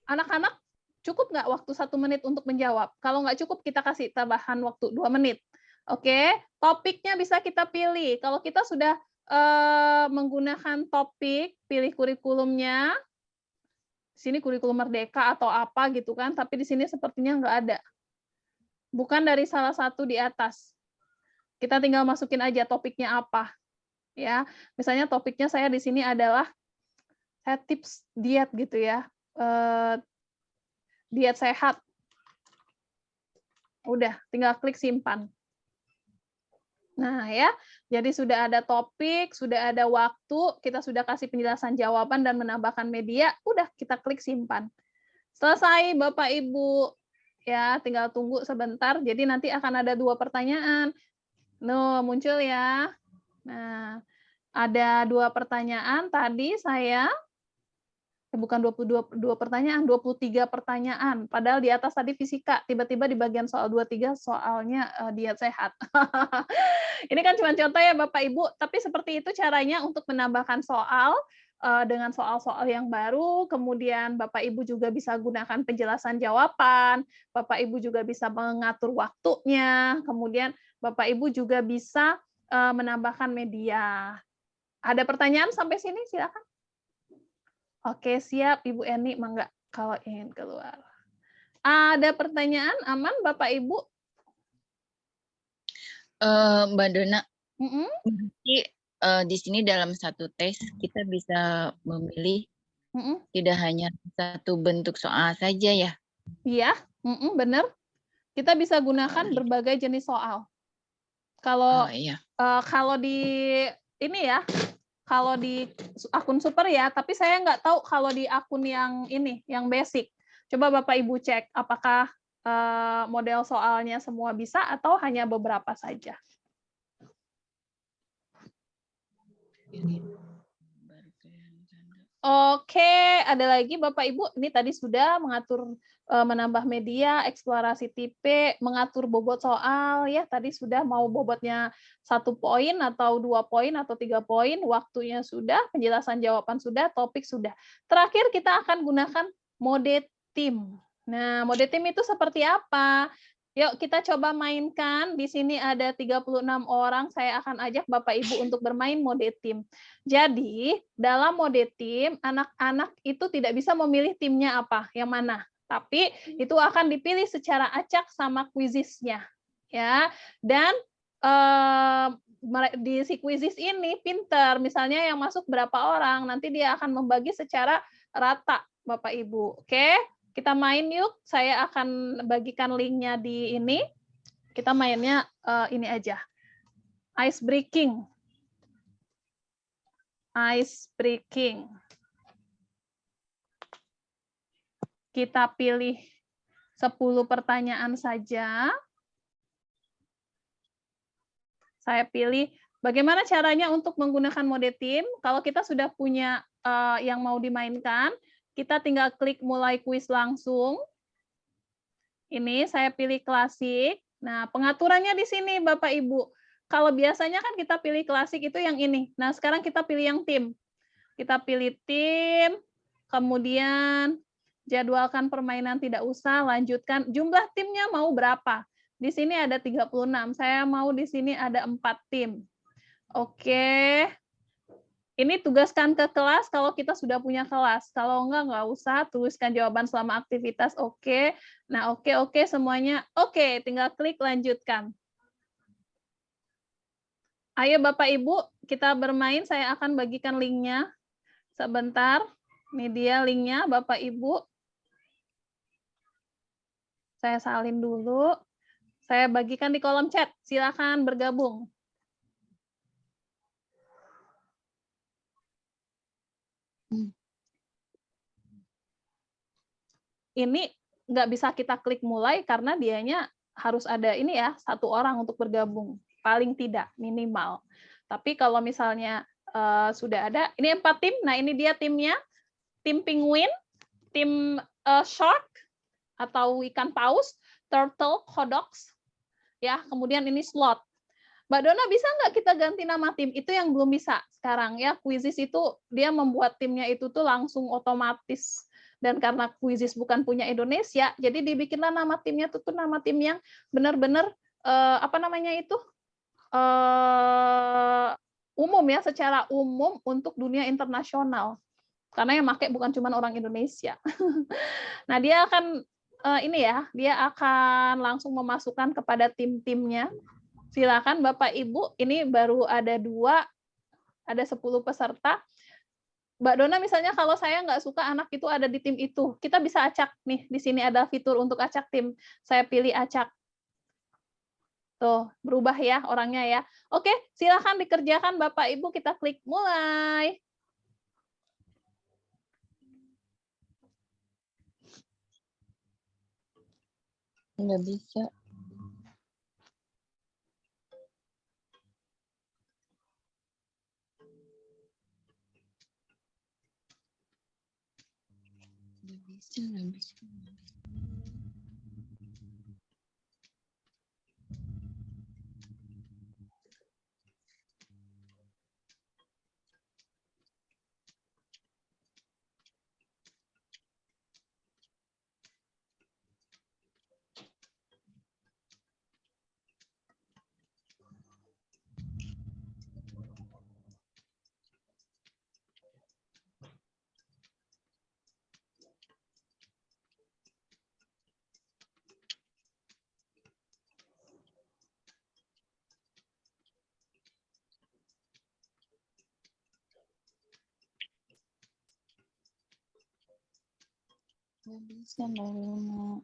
Anak-anak, cukup nggak waktu 1 menit untuk menjawab? Kalau nggak cukup, kita kasih tambahan waktu 2 menit. Oke, topiknya bisa kita pilih. Kalau kita sudah menggunakan topik, pilih kurikulumnya. Sini kurikulum Merdeka atau apa gitu kan, tapi di sini sepertinya nggak ada. Bukan dari salah satu di atas. Kita tinggal masukin aja topiknya apa. Ya, misalnya topiknya saya di sini adalah saya tips diet gitu ya. Diet sehat. Udah, tinggal klik simpan. Nah, ya. Jadi sudah ada topik, sudah ada waktu, kita sudah kasih penjelasan jawaban dan menambahkan media, udah kita klik simpan. Selesai Bapak Ibu. Ya, tinggal tunggu sebentar. Jadi nanti akan ada 2 pertanyaan. Nuh, muncul ya. Nah, ada 2 pertanyaan. Tadi saya bukan 22 pertanyaan, 23 pertanyaan. Padahal di atas tadi fisika, tiba-tiba di bagian soal 23 soalnya diet sehat. Ini kan cuma contoh ya Bapak Ibu, tapi seperti itu caranya untuk menambahkan soal dengan soal-soal yang baru, kemudian Bapak Ibu juga bisa gunakan penjelasan jawaban, Bapak Ibu juga bisa mengatur waktunya, kemudian Bapak Ibu juga bisa menambahkan media. Ada pertanyaan sampai sini? Silakan. Oke, siap Ibu Eni, mangga kalau ingin keluar. Ada pertanyaan aman Bapak Ibu? Mbak Dona, jadi di sini dalam satu tes kita bisa memilih tidak hanya satu bentuk soal saja ya? Iya, benar. Kita bisa gunakan berbagai jenis soal. Kalau kalau di ini ya, kalau di akun super ya, tapi saya nggak tahu kalau di akun yang ini, yang basic. Coba Bapak Ibu cek apakah model soalnya semua bisa atau hanya beberapa saja. Oke, ada lagi Bapak Ibu. Ini tadi sudah mengatur menambah media, eksplorasi tipe, mengatur bobot soal ya. Tadi sudah mau bobotnya 1 poin atau 2 poin atau 3 poin, waktunya sudah, penjelasan jawaban sudah, topik sudah. Terakhir kita akan gunakan mode tim. Nah, mode tim itu seperti apa? Yuk kita coba mainkan. Di sini ada 36 orang. Saya akan ajak Bapak Ibu untuk bermain mode tim. Jadi, dalam mode tim, anak-anak itu tidak bisa memilih timnya apa, yang mana. Tapi itu akan dipilih secara acak sama kuisisnya. Ya. Dan di si kuisis ini pinter. Misalnya yang masuk berapa orang, nanti dia akan membagi secara rata, Bapak Ibu. Oke? Kita main yuk, saya akan bagikan linknya di ini. Kita mainnya ini aja. Ice breaking. Ice breaking. Kita pilih 10 pertanyaan saja. Saya pilih bagaimana caranya untuk menggunakan mode tim. Kalau kita sudah punya yang mau dimainkan, kita tinggal klik mulai kuis langsung. Ini saya pilih klasik. Nah, pengaturannya di sini Bapak Ibu. Kalau biasanya kan kita pilih klasik itu yang ini. Nah, sekarang kita pilih yang tim. Kita pilih tim, kemudian jadwalkan permainan tidak usah, lanjutkan. Jumlah timnya mau berapa? Di sini ada 36. Saya mau di sini ada 4 tim. Oke. Ini tugaskan ke kelas kalau kita sudah punya kelas. Kalau nggak usah, tuliskan jawaban selama aktivitas. Oke. Nah, oke semuanya. Oke, tinggal klik lanjutkan. Ayo Bapak Ibu, kita bermain. Saya akan bagikan linknya. Sebentar. Ini dia linknya, Bapak Ibu. Saya salin dulu. Saya bagikan di kolom chat. Silakan bergabung. Ini nggak bisa kita klik mulai karena dianya harus ada ini ya, 1 orang untuk bergabung. Paling tidak, minimal. Tapi kalau misalnya sudah ada, ini 4 tim. Nah, ini dia timnya. Tim penguin, tim shark atau ikan paus, turtle, kodoks, ya. Kemudian ini slot. Mbak Dona, bisa nggak kita ganti nama tim? Itu yang belum bisa sekarang ya. Quizizz itu dia membuat timnya itu tuh langsung otomatis. Dan karena Quizizz bukan punya Indonesia, jadi dibikinlah nama timnya tuh nama tim yang benar-benar apa namanya itu umum ya, secara umum untuk dunia internasional. Karena yang pakai bukan cuma orang Indonesia. Nah, dia akan ini ya, dia akan langsung memasukkan kepada tim-timnya. Silakan Bapak Ibu, ini baru ada 2, ada 10 peserta. Mbak Dona misalnya kalau saya nggak suka anak itu ada di tim itu, kita bisa acak nih, di sini ada fitur untuk acak tim. Saya pilih acak. Tuh, berubah ya orangnya ya. Oke, silakan dikerjakan Bapak Ibu, kita klik mulai. Nggak bisa. Nggak bisa. Nggak bisa, Mbak Luna.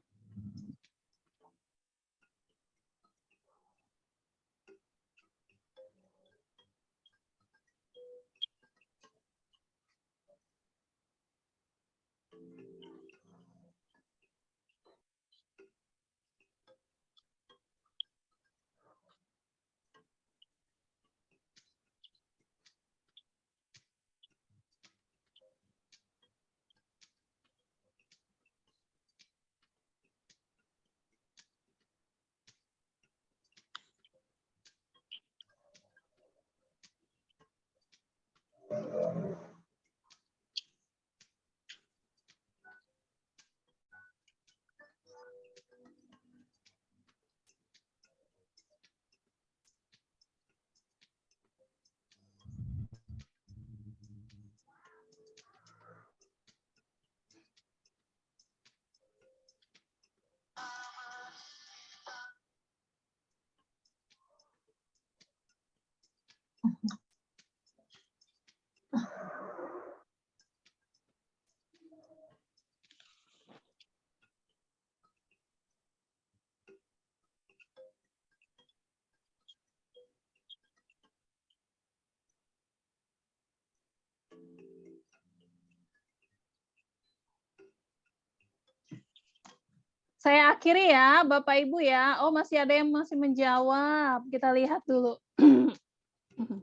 Saya akhiri ya, Bapak Ibu ya. Oh, masih ada yang masih menjawab. Kita lihat dulu.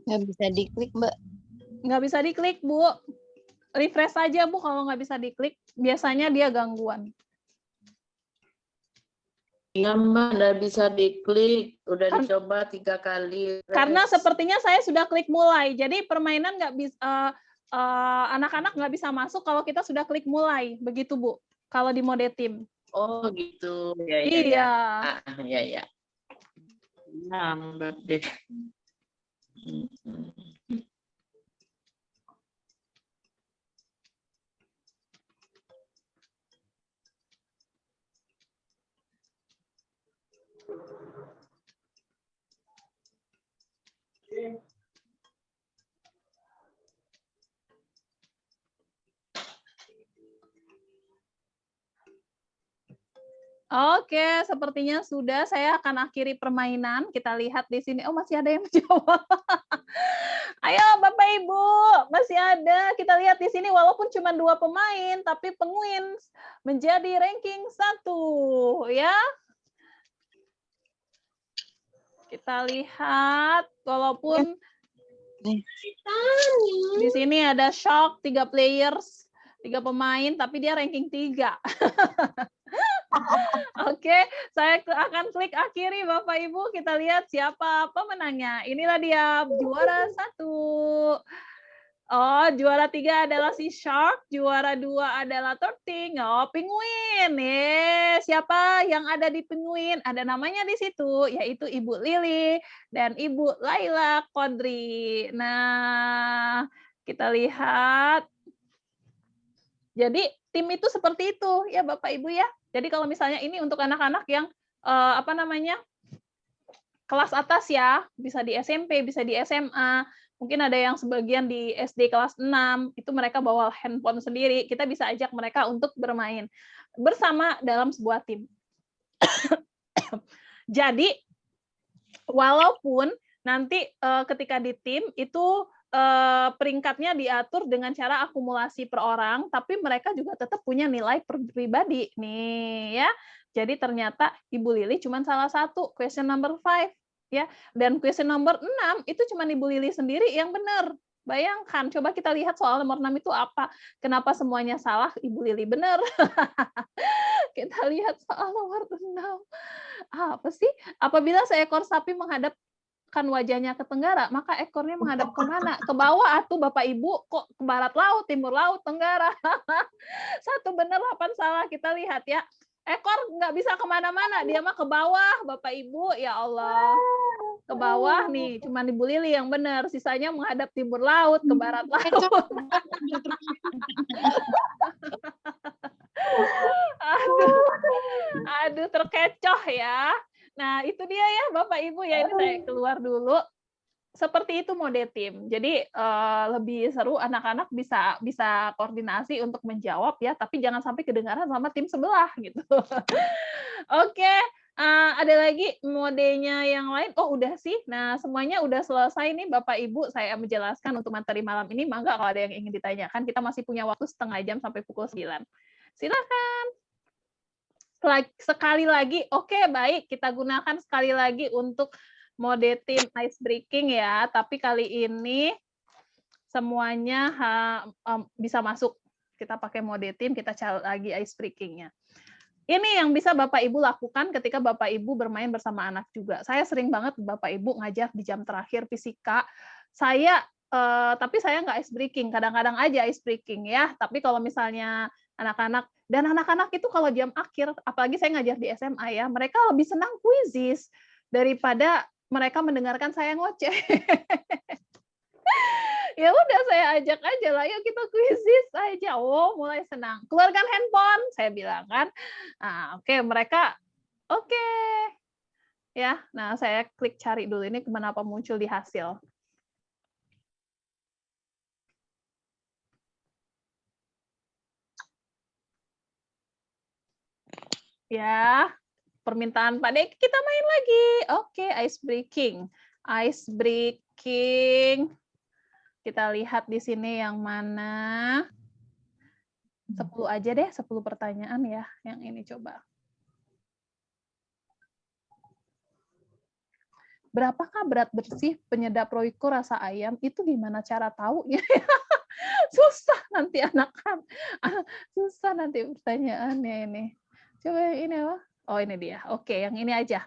Nggak bisa diklik, Mbak. Nggak bisa diklik, Bu. Refresh aja, Bu, kalau nggak bisa diklik. Biasanya dia gangguan. Iya, Mbak, nggak bisa diklik. Udah dicoba 3 kali. Karena sepertinya saya sudah klik mulai. Jadi permainan nggak bisa, anak-anak nggak bisa masuk kalau kita sudah klik mulai. Begitu, Bu. Kalau di mode tim. Oh, gitu. Ya, ya, Iya. ya. Ya, ya. Lambat deh. Oke, sepertinya sudah. Saya akan akhiri permainan. Kita lihat di sini. Oh, masih ada yang menjawab. Ayo, Bapak Ibu, masih ada. Kita lihat di sini, walaupun cuma 2 pemain, tapi Penguin menjadi ranking 1. Ya. Kita lihat, walaupun di sini ada Shock, 3 players, 3 pemain, tapi dia ranking 3. Oke, saya akan klik akhiri Bapak Ibu. Kita lihat siapa pemenangnya. Inilah dia juara 1. Oh, juara 3 adalah si Shark, juara 2 adalah Torting. Oh, Penguin. Siapa yang ada di Penguin? Ada namanya di situ, yaitu Ibu Lili dan Ibu Laila Kodri. Nah, kita lihat. Jadi tim itu seperti itu ya Bapak Ibu ya. Jadi kalau misalnya ini untuk anak-anak yang kelas atas ya, bisa di SMP, bisa di SMA, mungkin ada yang sebagian di SD kelas 6, itu mereka bawa handphone sendiri, kita bisa ajak mereka untuk bermain bersama dalam sebuah tim. Jadi walaupun nanti ketika di tim itu peringkatnya diatur dengan cara akumulasi per orang, tapi mereka juga tetap punya nilai pribadi nih ya. Jadi ternyata Ibu Lili cuma salah satu, question number 5 ya. Dan question number 6 itu cuma Ibu Lili sendiri yang benar. Bayangkan, coba kita lihat soal nomor 6 itu apa. Kenapa semuanya salah, Ibu Lili benar. Kita lihat soal nomor 6. Apa sih? Apabila seekor sapi menghadap wajahnya ke tenggara, maka ekornya menghadap ke mana? Ke bawah atuh Bapak Ibu, kok ke barat laut, timur laut, tenggara. 1 benar, 8 salah. Kita lihat ya. Ekor nggak bisa kemana-mana, dia mah ke bawah Bapak Ibu. Ya Allah. Ke bawah nih, cuma Ibu Lili yang benar. Sisanya menghadap timur laut, ke barat laut. Aduh, terkecoh ya. Nah, itu dia ya Bapak Ibu ya, ini saya keluar dulu. Seperti itu mode tim. Jadi lebih seru, anak-anak bisa koordinasi untuk menjawab ya, tapi jangan sampai kedengaran sama tim sebelah gitu. Oke, ada lagi modenya yang lain? Oh, udah sih. Nah, semuanya udah selesai nih Bapak Ibu. Saya menjelaskan untuk materi malam ini. Mangga kalau ada yang ingin ditanyakan, kita masih punya waktu setengah jam sampai pukul 9. Silakan. Sekali lagi, oke, baik, kita gunakan sekali lagi untuk mode tim ice breaking ya, tapi kali ini semuanya bisa masuk. Kita pakai mode tim, kita cari lagi ice breaking-nya. Ini yang bisa Bapak Ibu lakukan ketika Bapak Ibu bermain bersama anak juga. Saya sering banget Bapak Ibu ngajar di jam terakhir fisika. Tapi saya nggak ice breaking, kadang-kadang aja ice breaking ya. Tapi kalau misalnya anak-anak, dan anak-anak itu kalau jam akhir, apalagi saya ngajar di SMA ya, mereka lebih senang kuisis daripada mereka mendengarkan saya ngoceh. Ya udah, saya ajak aja lah, yuk kita kuisis aja. Oh, mulai senang. Keluarkan handphone, saya bilang kan. Nah, oke, mereka oke. Ya, nah saya klik cari dulu ini kenapa muncul di hasil. Ya, permintaan Pak Dek, kita main lagi. Oke, ice breaking. Ice breaking. Kita lihat di sini yang mana. 10 aja deh, 10 pertanyaan ya. Yang ini coba. Berapakah berat bersih penyedap Royco rasa ayam? Itu gimana cara taunya? Susah nanti anak-anak. Susah nanti pertanyaannya ini. Coba yang ini apa? Oh, ini dia. Oke, yang ini aja.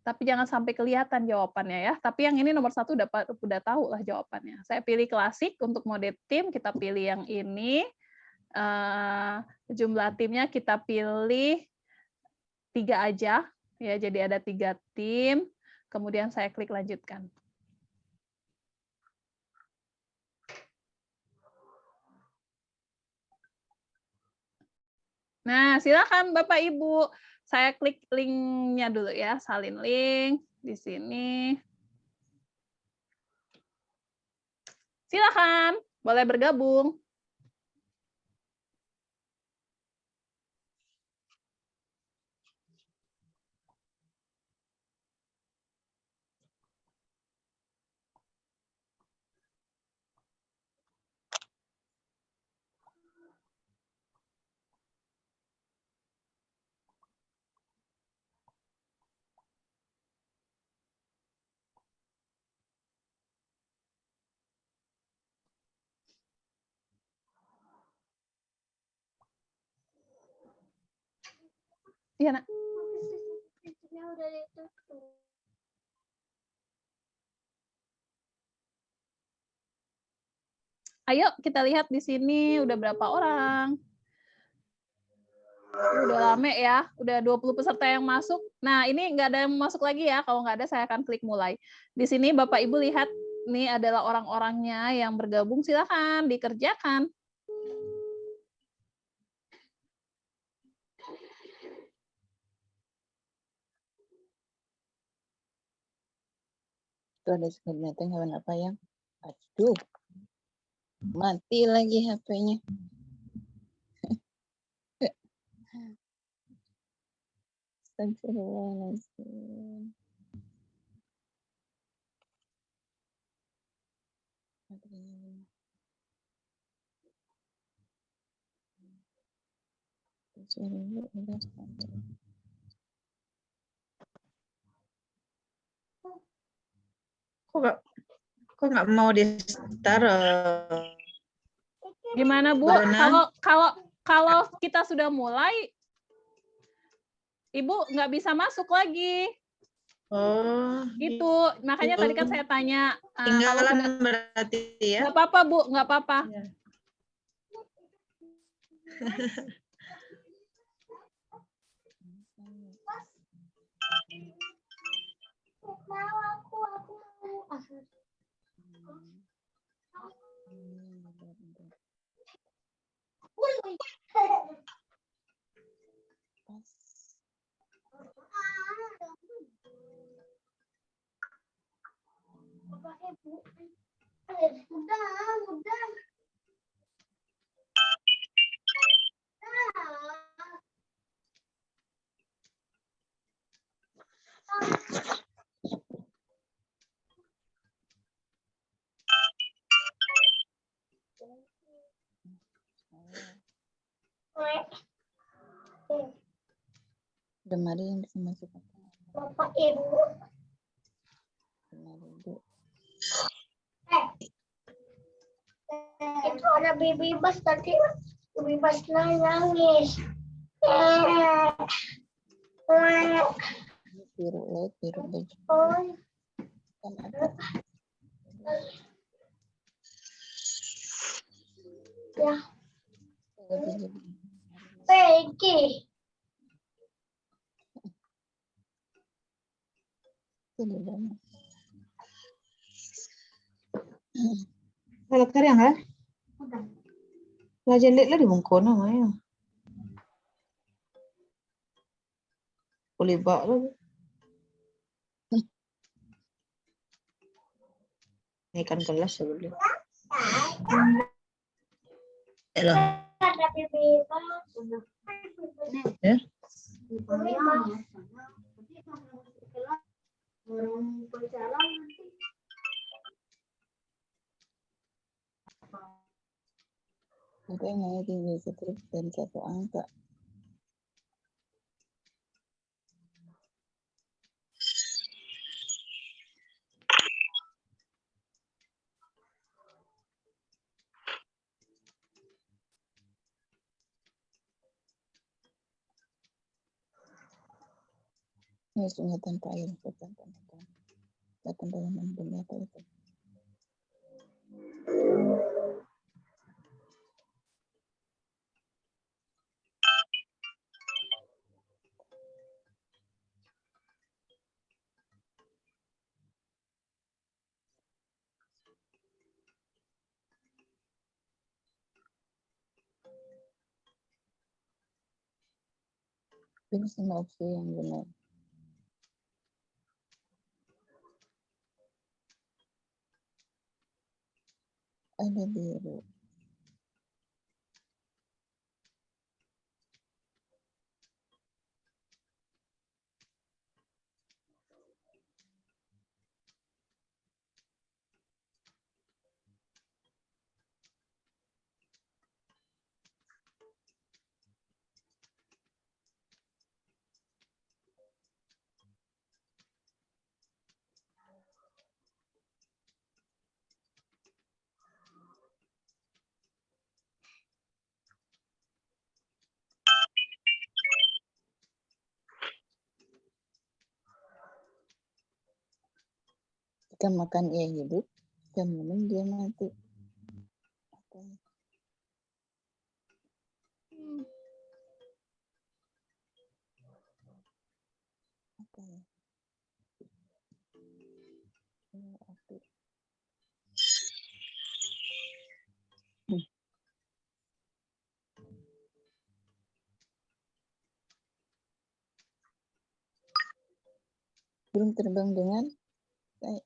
Tapi jangan sampai kelihatan jawabannya ya. Tapi yang ini nomor 1 udah tahu lah jawabannya. Saya pilih klasik untuk mode tim. Kita pilih yang ini. Jumlah timnya kita pilih 3 aja. Ya, jadi ada 3 tim. Kemudian saya klik lanjutkan. Nah, silakan Bapak Ibu. Saya klik link-nya dulu ya, salin link di sini. Silakan, boleh bergabung. Iya, Nak. Ayo kita lihat di sini udah berapa orang. Udah rame ya, udah 20 peserta yang masuk. Nah, ini nggak ada yang masuk lagi ya. Kalau nggak ada, saya akan klik mulai. Di sini Bapak Ibu lihat, ini adalah orang-orangnya yang bergabung. Silakan dikerjakan. Itu ada ternyata hewan apa yang, aduh, mati lagi HP-nya. Astagfirullahaladzim. Kok nggak mau di-start? Gimana Bu? Kalau kita sudah mulai, Ibu nggak bisa masuk lagi. Oh, gitu. Makanya tadi kan saya tanya. Tinggalan berarti ya? Nggak apa-apa Bu, nggak apa-apa. Ya. Lemari yang bisa masuk apa? Bapak Ibu. Itu ada Bibi Bas tadi. Bibi Bas nangis. Biru laut, biru baju. Kan apa? Ya. Peggy. Kalau kalian kan? Belajar lihat lah di bungkon namanya. Boleh bak lah. Ini kan kelas ya boleh. Hello. Ada Bibi Bas. Ya. Orang berjalan nanti. Apa yang mau tinggal terus dan satu angka. Ini sungai tanpa air, tanpa dalam dunia apa itu? Ini semua opsi yang benar. Ada biru. Ketika makan ia hidup, jika minum dia mati. Burung terbang dengan baik.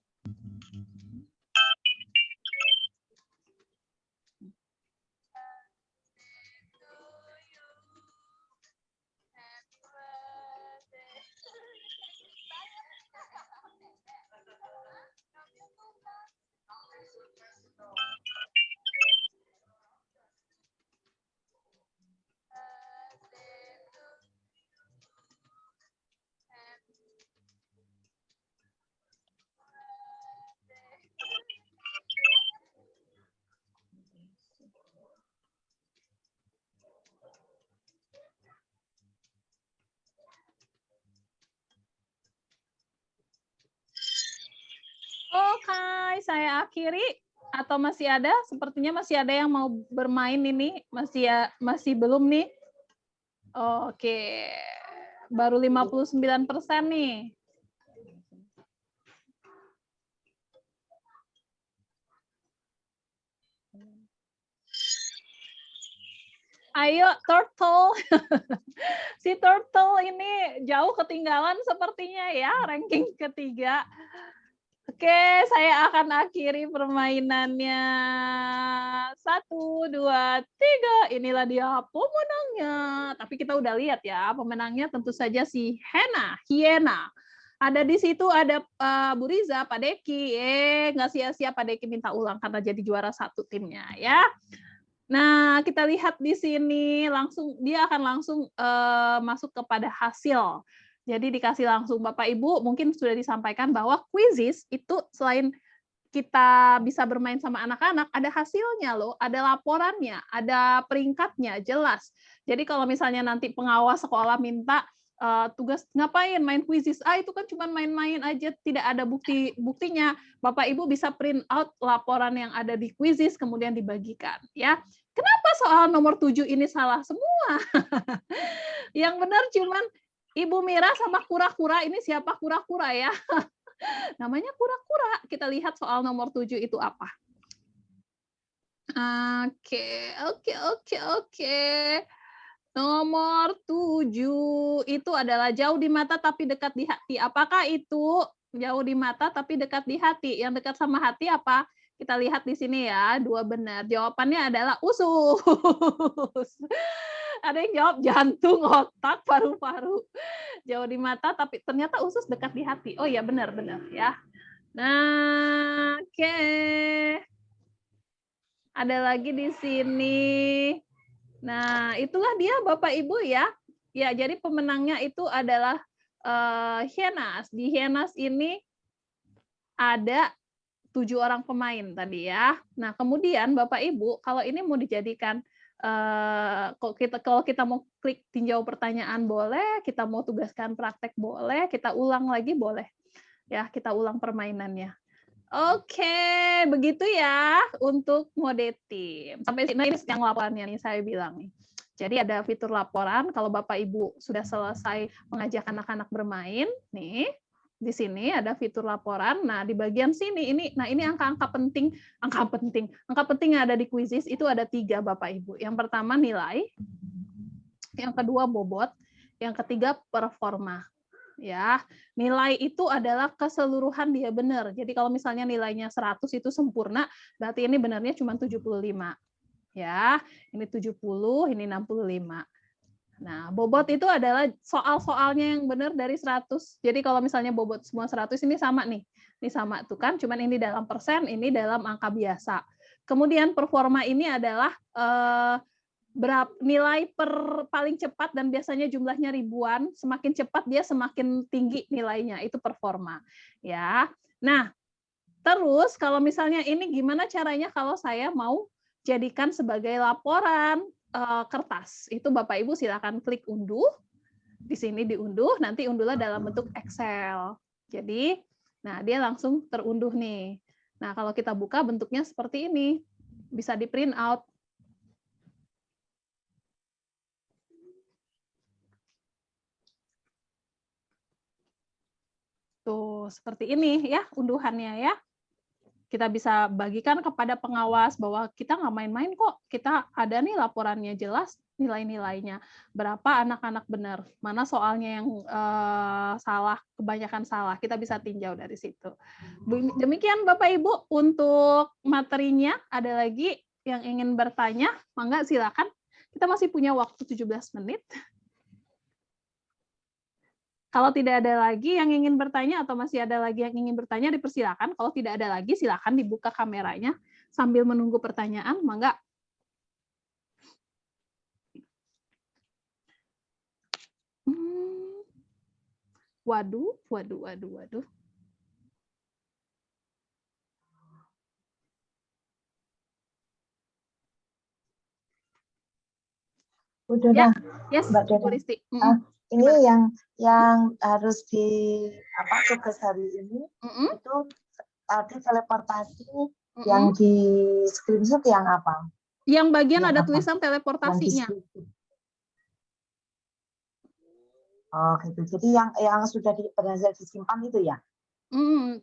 Oke, saya akhiri atau masih ada? Sepertinya masih ada yang mau bermain ini. Masih belum nih? Oke. Baru 59% nih. Ayo, Turtle. Si Turtle ini jauh ketinggalan sepertinya ya, ranking ketiga. Oke, saya akan akhiri permainannya. 1, 2, 3. Inilah dia pemenangnya. Tapi kita udah lihat ya, pemenangnya tentu saja si Hiena. Ada di situ ada Bu Riza, Pak Deki. Nggak sia-sia Pak Deki minta ulang karena jadi juara 1 timnya ya. Nah, kita lihat di sini dia akan langsung masuk kepada hasil. Jadi dikasih langsung Bapak Ibu, mungkin sudah disampaikan bahwa quizzes itu selain kita bisa bermain sama anak-anak, ada hasilnya loh, ada laporannya, ada peringkatnya, jelas. Jadi kalau misalnya nanti pengawas sekolah minta tugas ngapain main quizzes, itu kan cuma main-main aja, tidak ada buktinya. Bapak Ibu bisa print out laporan yang ada di quizzes kemudian dibagikan ya. Kenapa soal nomor 7 ini salah semua? Yang benar cuman Ibu Mira sama kura-kura. Ini siapa kura-kura ya? Namanya kura-kura. Kita lihat soal nomor 7 itu apa. Oke. Nomor 7 itu adalah jauh di mata tapi dekat di hati. Apakah itu jauh di mata tapi dekat di hati? Yang dekat sama hati apa? Kita lihat di sini ya, 2 benar. Jawabannya adalah usus. Ada yang jawab jantung, otak, paru-paru. Jauh di mata, tapi ternyata usus dekat di hati. Oh ya, benar-benar ya. Nah, oke. Ada lagi di sini. Nah, itulah dia Bapak Ibu ya. Ya, jadi pemenangnya itu adalah Hienas. Di Hienas ini ada 7 orang pemain tadi ya. Nah, kemudian Bapak Ibu, kalau ini mau dijadikan kalau kita mau klik tinjau pertanyaan boleh, kita mau tugaskan praktek boleh, kita ulang lagi boleh. Ya, kita ulang permainannya. Oke, begitu ya untuk mode tim. Sampai sini ini yang laporannya nih saya bilang nih. Jadi ada fitur laporan kalau Bapak Ibu sudah selesai mengajak anak-anak bermain, nih di sini ada fitur laporan. Nah, di bagian sini ini angka penting yang ada di quizzes itu ada 3 Bapak Ibu. Yang pertama nilai, yang kedua bobot, yang ketiga performa. Ya, nilai itu adalah keseluruhan dia benar. Jadi kalau misalnya nilainya 100 itu sempurna, berarti ini benarnya cuma 75. Ya, ini 70, ini 65. Nah, bobot itu adalah soal-soalnya yang benar dari 100. Jadi kalau misalnya bobot semua 100 ini sama nih. Ini sama tuh kan, cuman ini dalam persen, ini dalam angka biasa. Kemudian performa ini adalah nilai per paling cepat dan biasanya jumlahnya ribuan, semakin cepat dia semakin tinggi nilainya, itu performa. Ya. Nah, terus kalau misalnya ini gimana caranya kalau saya mau jadikan sebagai laporan kertas, itu Bapak Ibu silakan klik unduh, di sini diunduh, nanti unduhlah dalam bentuk Excel. Jadi Nah, dia langsung terunduh nih. Nah, kalau kita buka bentuknya seperti ini. Bisa di print out. Tuh, seperti ini ya unduhannya ya. Kita bisa bagikan kepada pengawas bahwa kita nggak main-main kok. Kita ada nih laporannya jelas, nilai-nilainya. Berapa anak-anak benar, mana soalnya yang salah, kebanyakan salah. Kita bisa tinjau dari situ. Demikian Bapak Ibu untuk materinya. Ada lagi yang ingin bertanya? Mangga silakan. Kita masih punya waktu 17 menit. Kalau tidak ada lagi yang ingin bertanya atau masih ada lagi yang ingin bertanya, dipersilakan. Kalau tidak ada lagi, silakan dibuka kameranya sambil menunggu pertanyaan. Mangga. Waduh. Udah Ya, dah, yes, Mbak Dona. Bu Risti. Ini yang harus tugas hari ini itu tadi teleportasi yang di screenshot yang apa? Yang bagian Yang ada apa? tulisan teleportasinya. Oh gitu. Jadi yang sudah berhasil disimpan itu ya?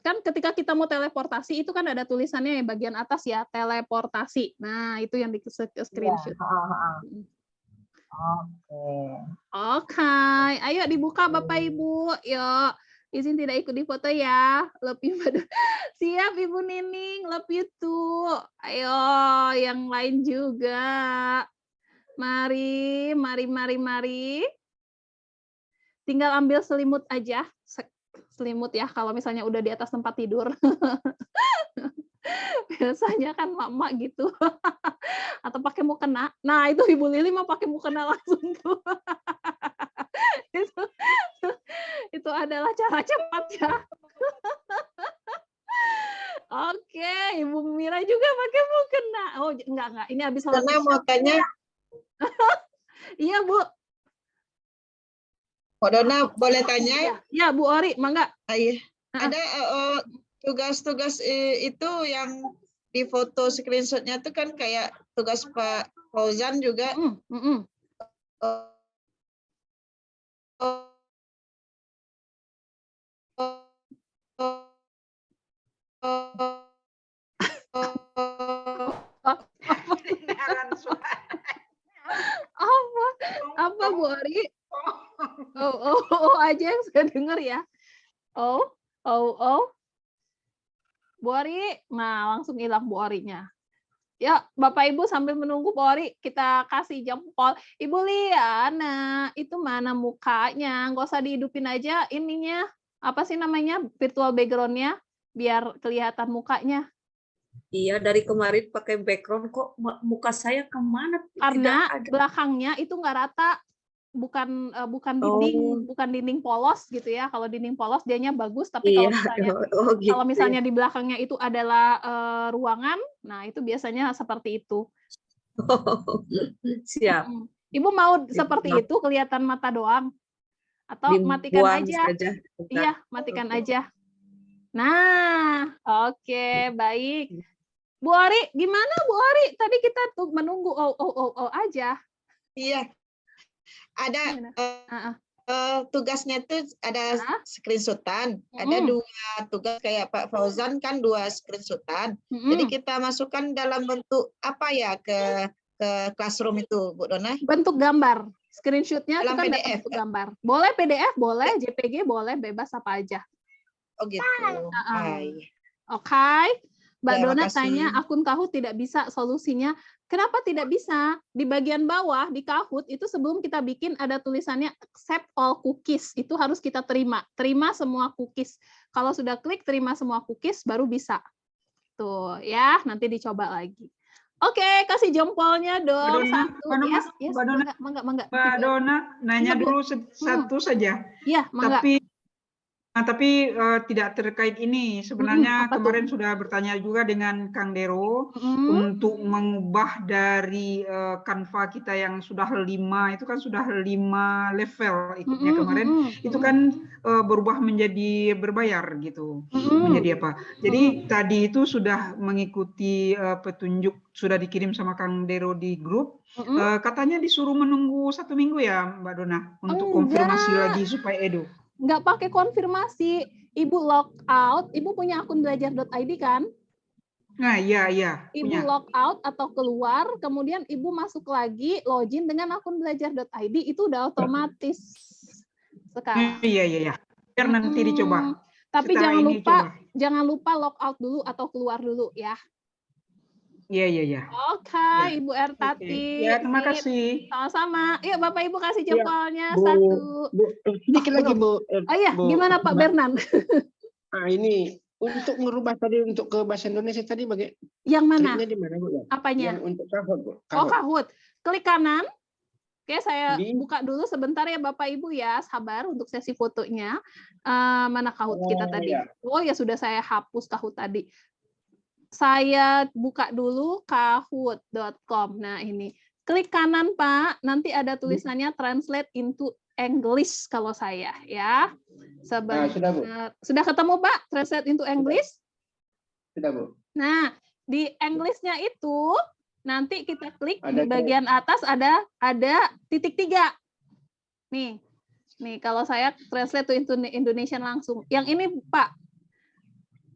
Kan ketika kita mau teleportasi itu kan ada tulisannya yang bagian atas ya, teleportasi. Nah, itu yang di screenshot. Oke, ayo dibuka Bapak Ibu. Yuk, izin tidak ikut di foto ya. Love you. Siap Ibu Nining, love you too. Ayo, yang lain juga. Mari. Tinggal ambil selimut aja. Selimut ya, kalau misalnya udah di atas tempat tidur. Biasanya kan mak-mak gitu. Atau pakai mukena. Nah, itu Ibu Lili mah pakai mukena langsung tuh. itu adalah cara cepatnya. Oke, Ibu Mira juga pakai mukena. Oh, enggak. Ini habis sholat. Karena mau tanya. Iya, Bu. Mbak Dona, boleh tanya? Ya, Bu Ori, mangga. Iya. Ada tugas-tugas itu yang di foto screenshotnya itu kan kayak tugas Pak Fauzan juga. Apa Bu Ori? Oh aja yang saya dengar ya. Oh. Bu Ori, nah langsung hilang Bu Orinya. Ya, Bapak Ibu sambil menunggu Bu Ori, kita kasih jempol. Ibu Liana, itu mana mukanya? Nggak usah dihidupin aja ininya. Apa sih namanya? Virtual background-nya, biar kelihatan mukanya. Iya, dari kemarin pakai background kok muka saya kemana? Karena belakangnya itu nggak rata. Bukan dinding polos gitu ya. Kalau dinding polos dianya bagus, tapi kalau misalnya gitu. kalau misalnya di belakangnya itu adalah ruangan, nah itu biasanya seperti itu. Siap. Ibu mau seperti itu kelihatan mata doang atau matikan aja? Iya, matikan aja. Nah, oke, baik. Bu Ari, gimana Bu Ari? Tadi kita tuh menunggu aja. Iya. Ada tugasnya tuh ada screenshotan, ada 2 tugas kayak Pak Fauzan kan 2 screenshotan. Jadi kita masukkan dalam bentuk apa ya ke classroom itu, Bu Dona? Bentuk gambar. Screenshotnya itu kan PDF, bentuk gambar. Boleh PDF, boleh JPG, boleh bebas apa aja. Oh gitu. Oke. Mbak Ya, Dona makasih. tanya, akun Kahoot tidak bisa, solusinya. Kenapa tidak bisa? Di bagian bawah, di Kahoot, itu sebelum kita bikin ada tulisannya accept all cookies. Itu harus kita terima. Terima semua cookies. Kalau sudah klik terima semua cookies, baru bisa. Tuh ya, nanti dicoba lagi. Oke, kasih jempolnya dong. Mbak Dona nanya dulu satu saja. Iya, mangga. Tapi Tapi tidak terkait ini. Sebenarnya kemarin sudah bertanya juga dengan Kang Dero untuk mengubah dari Canva kita yang sudah 5, itu kan sudah 5 level ikutnya kemarin, itu kan berubah menjadi berbayar gitu. Menjadi apa? Jadi tadi itu sudah mengikuti petunjuk, sudah dikirim sama Kang Dero di grup. Katanya disuruh menunggu 1 minggu ya Mbak Dona untuk konfirmasi lagi supaya edu. Nggak pakai konfirmasi, Ibu log out, Ibu punya akun belajar.id kan? Nah, iya. Ibu log out atau keluar, kemudian Ibu masuk lagi, login dengan akun belajar.id, itu udah otomatis sekarang. Iya. Biar nanti dicoba. Tapi jangan lupa log out dulu atau keluar dulu ya. Iya. Oke, Ibu Ertati. Ya, terima kasih. Sama-sama. Yuk, Bapak Ibu kasih jempolnya. Bu, 1. Sedikit lagi, Bu. Oh iya, gimana Pak Bernan? Nah, ini untuk merubah tadi untuk ke bahasa Indonesia tadi bagaimana? Yang mana? Di mana, Bu? Apanya? Yang untuk Kahoot, Bu. Oh, Kahoot. Klik kanan. Oke, saya buka dulu sebentar ya Bapak Ibu ya. Sabar untuk sesi fotonya. Mana Kahoot kita tadi? Iya. Oh ya, sudah saya hapus Kahoot tadi. Saya buka dulu kahoot.com. Nah, ini. Klik kanan, Pak. Nanti ada tulisannya translate into English kalau saya ya. Sudah, Bu. Sudah ketemu, Pak? Translate into English? Sudah, Bu. Nah, di English-nya itu nanti kita klik di bagian atas ada titik 3. Nih, kalau saya translate to into Indonesian langsung. Yang ini, Pak.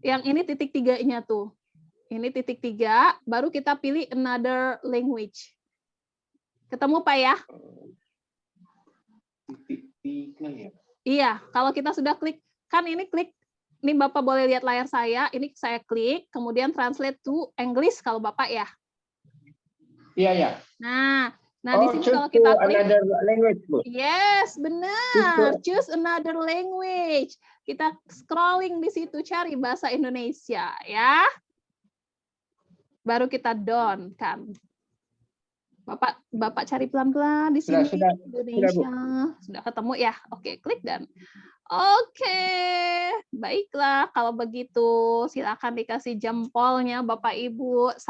Yang ini titik 3-nya tuh. Ini titik 3, baru kita pilih another language. Ketemu Pak ya? Titik 3 ya? Iya, kalau kita sudah klik, kan ini klik, ini Bapak boleh lihat layar saya, ini saya klik, kemudian translate to English kalau Bapak ya. Iya. Nah di sini kalau kita klik, another language, Bu. Yes, benar. Choose another language. Kita scrolling di situ cari bahasa Indonesia ya. Baru kita down kan. Bapak cari pelan-pelan di sini Indonesia. Sudah ketemu ya? Oke, klik dan oke. Baiklah, kalau begitu silakan dikasih jempolnya Bapak Ibu. 1.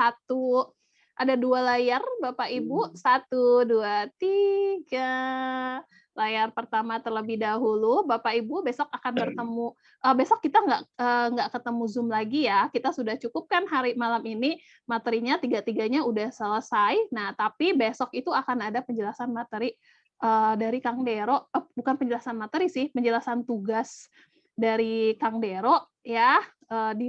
Ada 2 layar Bapak Ibu. 1, 2, 3. Layar pertama terlebih dahulu, Bapak Ibu besok akan bertemu. Besok kita nggak ketemu Zoom lagi ya. Kita sudah cukupkan hari malam ini materinya 3-3-nya udah selesai. Nah, tapi besok itu akan ada penjelasan materi dari Kang Dero. Bukan penjelasan materi sih, penjelasan tugas dari Kang Dero ya.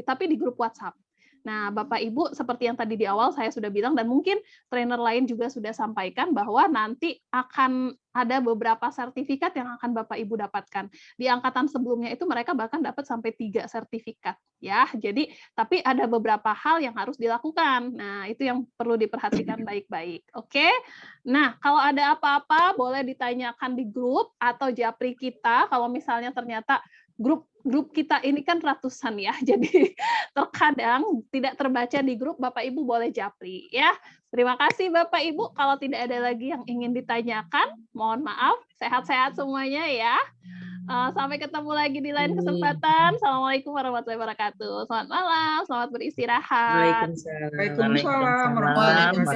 Tapi di grup WhatsApp. Nah, Bapak Ibu, seperti yang tadi di awal saya sudah bilang, dan mungkin trainer lain juga sudah sampaikan bahwa nanti akan ada beberapa sertifikat yang akan Bapak Ibu dapatkan. Di angkatan sebelumnya itu mereka bahkan dapat sampai 3 sertifikat. Ya, jadi tapi ada beberapa hal yang harus dilakukan. Nah, itu yang perlu diperhatikan baik-baik. Oke? Nah, kalau ada apa-apa boleh ditanyakan di grup atau japri kita. Kalau misalnya ternyata grup kita ini kan ratusan ya, jadi terkadang tidak terbaca di grup, Bapak Ibu boleh japri ya. Terima kasih Bapak Ibu. Kalau tidak ada lagi yang ingin ditanyakan, mohon maaf. Sehat-sehat semuanya ya. Sampai ketemu lagi di lain kesempatan. Assalamualaikum warahmatullahi wabarakatuh. Selamat malam, selamat beristirahat. Waalaikumsalam warahmatullahi wabarakatuh.